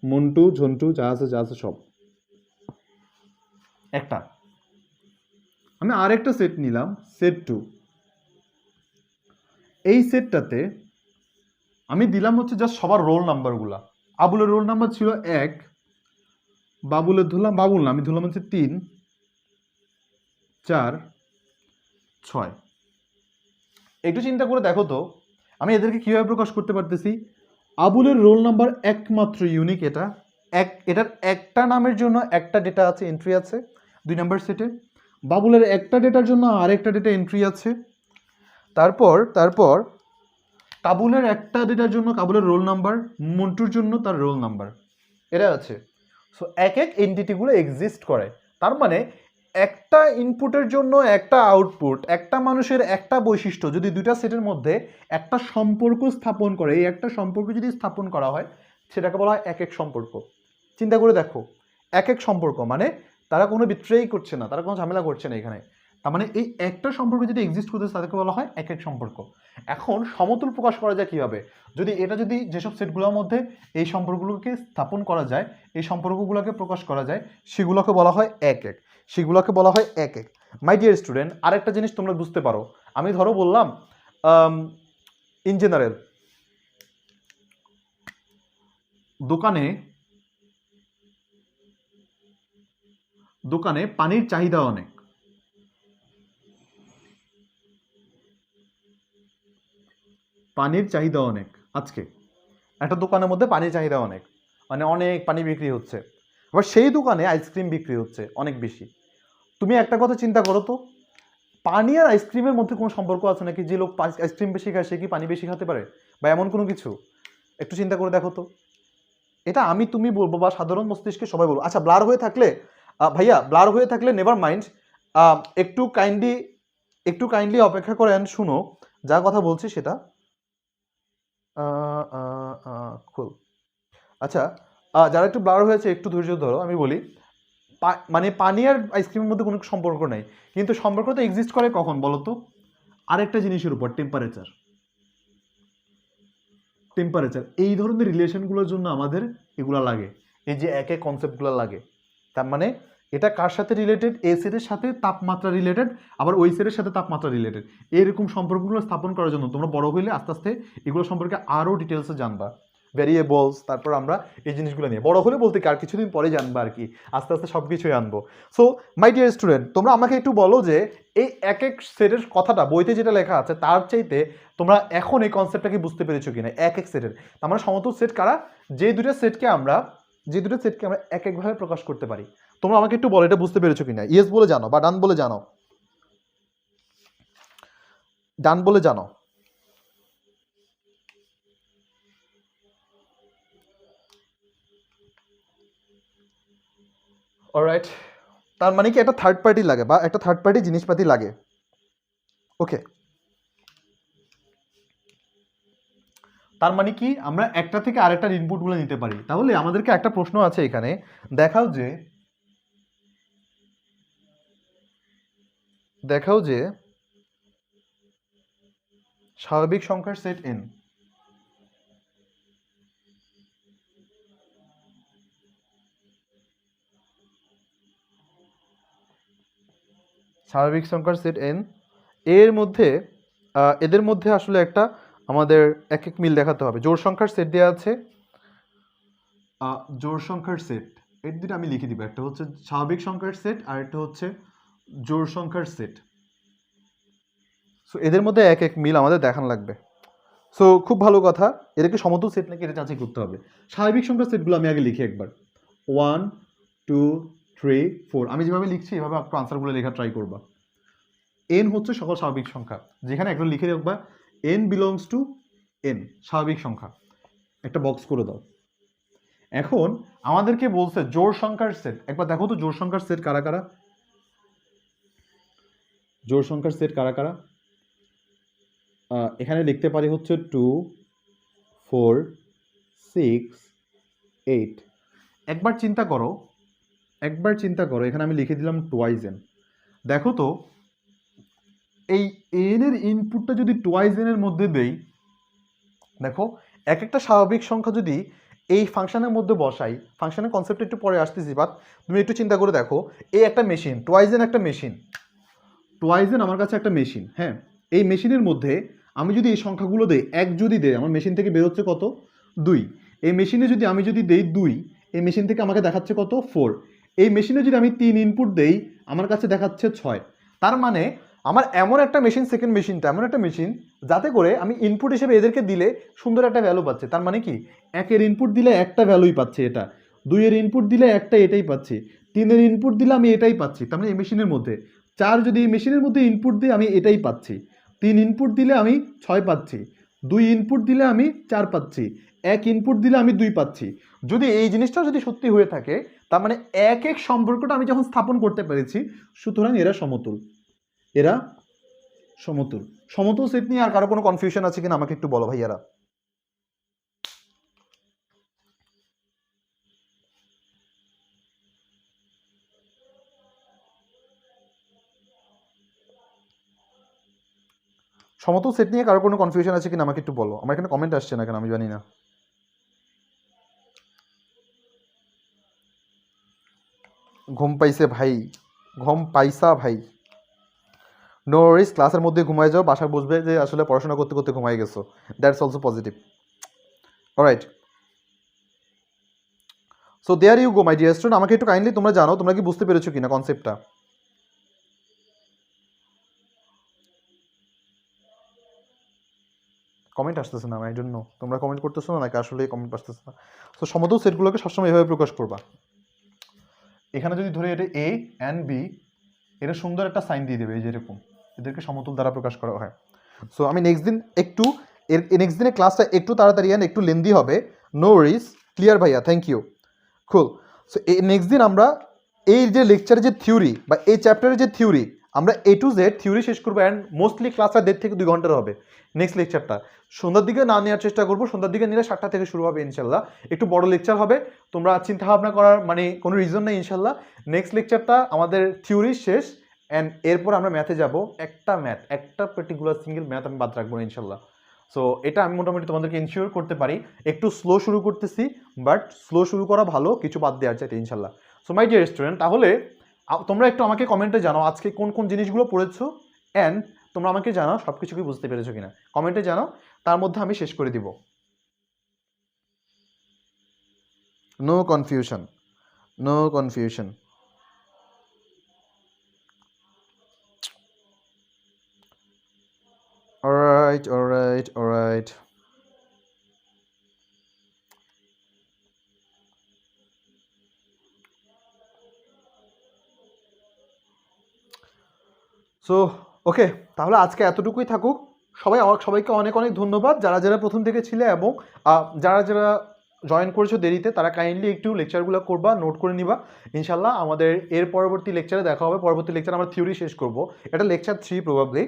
মন্টু, ঝন্টু, যা আছে সব একটা। আমি আরেকটা সেট নিলাম, সেট 2, এই সেটটাতে আমি দিলাম হচ্ছে জাস্ট সবার রোল নাম্বারগুলা। আবুলের রোল নাম্বার ছিল 1, বাবুলের ধরলাম, বাবুল না, আমি ধরলাম হচ্ছে 3, 4, 6। একটু চিন্তা করে দেখো তো আমি এদেরকে কিভাবে প্রকাশ করতে পারতেছি। আবুলের রোল নাম্বার একমাত্র ইউনিক, এটার একটা নামের জন্য একটা ডেটা আছে, এন্ট্রি আছে 2 নাম্বার সেটে। বাবুলের একটা ডেটার জন্য আরেকটা ডেটা এন্ট্রি আছে। তারপর কাবুলের একটা ডেটার জন্য কাবুলের রোল নাম্বার, মন্টুর জন্য তার রোল নাম্বার, এটা আছে। সো এক এন্টিটিগুলো এক্সিস্ট করে। তার মানে একটা ইনপুটের জন্য একটা আউটপুট, একটা মানুষের একটা বৈশিষ্ট্য যদি দুইটা সেটের মধ্যে একটা সম্পর্ক স্থাপন করে, এই একটা সম্পর্ক যদি স্থাপন করা হয় সেটাকে বলা হয় এক সম্পর্ক। চিন্তা করে দেখো, এক সম্পর্ক মানে তারা কোনো বিট্রেই করছে না, তারা কোনো ঝামেলা করছে না এখানে। তার মানে এই একটা সম্পর্ক যদি এক্সিস্ট করতেছে তাদেরকে বলা হয় এক সম্পর্ক। এখন সমতুল প্রকাশ করা যায় কীভাবে? যদি যেসব সেটগুলোর মধ্যে এই সম্পর্কগুলোকে স্থাপন করা যায়, এই সম্পর্কগুলোকে প্রকাশ করা যায়, সেগুলোকে বলা হয় সেগুলোকে বলা হয় এক। মাই ডিয়ার স্টুডেন্ট, আরেকটা জিনিস তোমরা বুঝতে পারো, আমি ধরো বললাম ইন জেনারেল দোকানে পানির চাহিদা অনেক, আজকে একটা দোকানের মধ্যে পানির চাহিদা অনেক, মানে অনেক পানি বিক্রি হচ্ছে। আবার সেই দোকানে আইসক্রিম বিক্রি হচ্ছে অনেক বেশি। তুমি একটা কথা চিন্তা করো তো, পানি আর আইসক্রিমের মধ্যে কোনো সম্পর্ক আছে নাকি? যে লোক আইসক্রিম বেশি খায় সে কি পানি বেশি খেতে পারে, বা এমন কোনো কিছু? একটু চিন্তা করে দেখো তো। এটা আমি তুমি বলবো বা সাধারণ মস্তিষ্কে সবাই বলবো। আচ্ছা, ব্লার হয়ে থাকলে ভাইয়া, ব্লার হয়ে থাকলে নেভার মাইন্ড, একটু কাইন্ডলি অপেক্ষা করেন, শুনো যা কথা বলছি সেটা। খুল। আচ্ছা, যারা একটু ব্লার হয়েছে একটু ধৈর্য ধরো, আমি বলি। মানে পানি আর আইসক্রিমের মধ্যে কোনো সম্পর্ক নাই, কিন্তু সম্পর্ক তো এক্সিস্ট করে কখন বলো তো? আরেকটা জিনিসের উপর, টেম্পারেচার। এই ধরনের রিলেশনগুলোর জন্য আমাদের এগুলো লাগে, এই যে এক কনসেপ্টগুলো লাগে। তার মানে এটা কার সাথে রিলেটেড? এ সেটের সাথে তাপমাত্রা রিলেটেড, আবার ওই সেটের সাথে তাপমাত্রা রিলেটেড। এরকম সম্পর্কগুলো স্থাপন করার জন্য তোমরা বড় হইলে আস্তে আস্তে এগুলো সম্পর্কে আরও ডিটেলসে জানবা, ভ্যারিয়েবলস। তারপর আমরা এই জিনিসগুলো নিয়ে বড় হলে বলতে কি আর কিছুদিন পরে জানবা আর কি, আস্তে আস্তে সব কিছুই আনবো। সো মাই ডিয়ার স্টুডেন্ট, তোমরা আমাকে একটু বলো যে এই এক সেটের কথাটা বইতে যেটা লেখা আছে তার চাইতে তোমরা এখন এই কনসেপ্টটাকে বুঝতে পেরেছো কিনা? এক সেটের তার মানে সমতুল সেট কারা? যে দুটো সেটকে আমরা এক একভাবে প্রকাশ করতে পারি। তোমরা আমাকে একটু বলো এটা বুঝতে পেরেছো কিনা? ইয়েস বলে জানো বা ডান বলে জানো, ডান বলে জানো। অলরাইট, তার মানে কি একটা থার্ড পার্টি লাগে বা একটা থার্ড পার্টি জিনিসপাতি লাগে। ওকে, তার মানে কি আমরা একটা থেকে আরেকটার ইনপুটগুলো নিতে পারি। তাহলে আমাদেরকে একটা প্রশ্ন আছে এখানে, দেখাও যে স্বাভাবিক সংখ্যার সেট n, স্বাভাবিক সংখ্যার সেট n এর মধ্যে এদের মধ্যে আসলে একটা আমাদের এক মিল দেখাতে হবে। জোড় সংখ্যার সেট দেওয়া আছে, জোড় সংখ্যার সেট এর দুটো আমি লিখে দিব, একটা হচ্ছে স্বাভাবিক সংখ্যার সেট আর একটা হচ্ছে জোড় সংখ্যার সেট। সো এদের মধ্যে এক মিল আমাদের দেখানো লাগবে। সো খুব ভালো কথা, এদেরকে সমতুল সেট নাকি এটা যাচাই করতে হবে। স্বাভাবিক সংখ্যার সেটগুলো আমি আগে লিখি একবার, 1 2 3 4। আমি যেভাবে লিখছি এভাবে একটু আনসারগুলো লেখা ট্রাই করবা। n হচ্ছে সকল স্বাভাবিক সংখ্যা, যেখানে একবার লিখে রাখবা n বিলংস টু n, স্বাভাবিক সংখ্যা। একটা বক্স করে দাও। এখন আমাদেরকে বলছে জোড় সংখ্যার সেট। একবার দেখো তো জোড় সংখ্যার সেট কারা কারা, জোড় সংখ্যার সেট কারা কারা। এখানে লিখতে পারি হচ্ছে 2 4 6 8। একবার চিন্তা করো, এখানে আমি লিখে দিলাম টোয়াইজ এন। দেখো তো এই এন এর ইনপুটটা যদি টোয়াইজ এন এর মধ্যে দেই, দেখো এক একটা স্বাভাবিক সংখ্যা যদি এই ফাংশনের মধ্যে বসাই, ফাংশনের কনসেপ্ট একটু পরে আসতেছি, বাট তুমি একটু চিন্তা করে দেখো, এই একটা মেশিন টোয়াইজ এন, একটা মেশিন টোয়াইজ এন আমার কাছে একটা মেশিন। হ্যাঁ, এই মেশিনের মধ্যে আমি যদি এই সংখ্যাগুলো দেই, এক যদি দেই, আমার মেশিন থেকে বেরোচ্ছে কত 2। এই মেশিনে যদি আমি দেই 2, এই মেশিন থেকে আমাকে দেখাচ্ছে কত 4। এই মেশিনে যদি আমি 3 ইনপুট দেই, আমার কাছে দেখাচ্ছে 6। তার মানে আমার এমন একটা মেশিন, সেকেন্ড মেশিনটা এমন একটা মেশিন যাতে করে আমি ইনপুট হিসেবে এদেরকে দিলে সুন্দর একটা ভ্যালু পাচ্ছে। তার মানে কি, 1-এর ইনপুট দিলে একটা ভ্যালুই পাচ্ছে এটা, 2-এর ইনপুট দিলে একটা এটাই পাচ্ছি, 3-এর ইনপুট দিলে আমি এটাই পাচ্ছি। তার মানে এই মেশিনের মধ্যে 4 যদি এই মেশিনের মধ্যে ইনপুট দিই আমি এটাই পাচ্ছি, 3 ইনপুট দিলে আমি 6 পাচ্ছি, 2 ইনপুট দিলে আমি 4 পাচ্ছি, 1 ইনপুট দিলে আমি 2 পাচ্ছি। যদি এই জিনিসটা যদি সত্যি হয়ে থাকে, তার মানে এক এক সম্পর্কটা আমি যখন স্থাপন করতে পেরেছি, সুতরাং এরা সমতুল, এরা সমতুল। সমতুল সেট নিয়ে আর কারো কোনো কনফিউশন আছে কিনা আমাকে একটু বলো ভাইয়ারা। সমতুল সেট নিয়ে কারো কোনো কনফিউশন আছে কিনা আমাকে একটু বলো। আমার এখানে কমেন্ট আসছে না কেন আমি জানি না। ঘুম পাইছে ভাই, ঘুম পাইসা ভাই। নো ওয়ারিস, ক্লাসের মধ্যে ঘুমায় যাও, বাসায় বসবে যে আসলে পড়াশোনা করতে করতে ঘুমাই গেছো, that's also positive. Alright, so there you go my dear student. আমাকে একটু কাইন্ডলি তোমরা জানো তোমরা কি বুঝতে পেরেছো কিনা কনসেপ্টটা। কমেন্ট আসতেছে না, আই ডোন্ট নো তোমরা কমেন্ট করতেছো না নাকি আসলে কমেন্ট আসতেছে না। সো সমতুল সেটগুলোকে সবসময় এভাবে প্রকাশ করবা। এখানে যদি ধরে এটা এ অ্যান্ড বি, এটা সুন্দর একটা সাইন দিয়ে দেবে, এই যেরকম এদেরকে সমতুল দ্বারা প্রকাশ করা হয়। সো আমি নেক্সট দিন একটু নেক্সট দিনের ক্লাসটা একটু তাড়াতাড়ি অ্যান্ড একটু লেন্দি হবে, নো ওয়ারিস। ক্লিয়ার ভাইয়া, thank you, cool. So next দিন আমরা এই যে লেকচারের যে থিওরি বা এই চ্যাপ্টারের যে থিওরি, আমরা A to Z থিওরি শেষ করবো, অ্যান্ড মোস্টলি ক্লাসটা 1.5 থেকে 2 ঘন্টার হবে। নেক্সট লেকচারটা সন্ধ্যার দিকে না নেওয়ার চেষ্টা করবো, সন্ধ্যার দিকে নিলে 7টা থেকে শুরু হবে ইনশাল্লাহ। একটু বড় লেকচার হবে, তোমরা চিন্তা ভাবনা করার মানে কোনো রিজন নেই ইনশাল্লাহ। নেক্সট লেকচারটা আমাদের থিওরি শেষ, অ্যান্ড এরপর আমরা ম্যাথে যাব। একটা পার্টিকুলার সিঙ্গেল ম্যাথ আমি বাদ রাখবো না ইনশাল্লাহ। সো এটা আমি মোটামুটি তোমাদেরকে ইনশিওর করতে পারি। একটু স্লো শুরু করতেছি, বাট স্লো শুরু করা ভালো কিছু বাদ দেওয়ার চাইতে ইনশাল্লাহ। সো মাই ডিয়ার স্টুডেন্ট, তাহলে তোমরা একটু আমাকে কমেন্টে জানাও আজকে কোন কোন জিনিসগুলো পড়েছো, অ্যান্ড তোমরা আমাকে জানাও সব কিছু কি বুঝতে পেরেছো কিনা, কমেন্টে জানাও, তার মধ্যে আমি শেষ করে দিব। No confusion, no confusion. Alright alright alright. So okay, তাহলে আজকে এতটুকুই থাকুক। সবাইকে অনেক অনেক ধন্যবাদ যারা যারা প্রথম থেকে ছিলে, এবং যারা যারা জয়েন করেছো দেরিতে, তারা কাইন্ডলি একটু লেকচারগুলো করবা, নোট করে নিবা। ইনশাল্লাহ আমাদের এর পরবর্তী লেকচারে দেখা হবে। পরবর্তী লেকচারে আমরা থিওরি শেষ করব, এটা লেকচার 3 প্রবাবলি,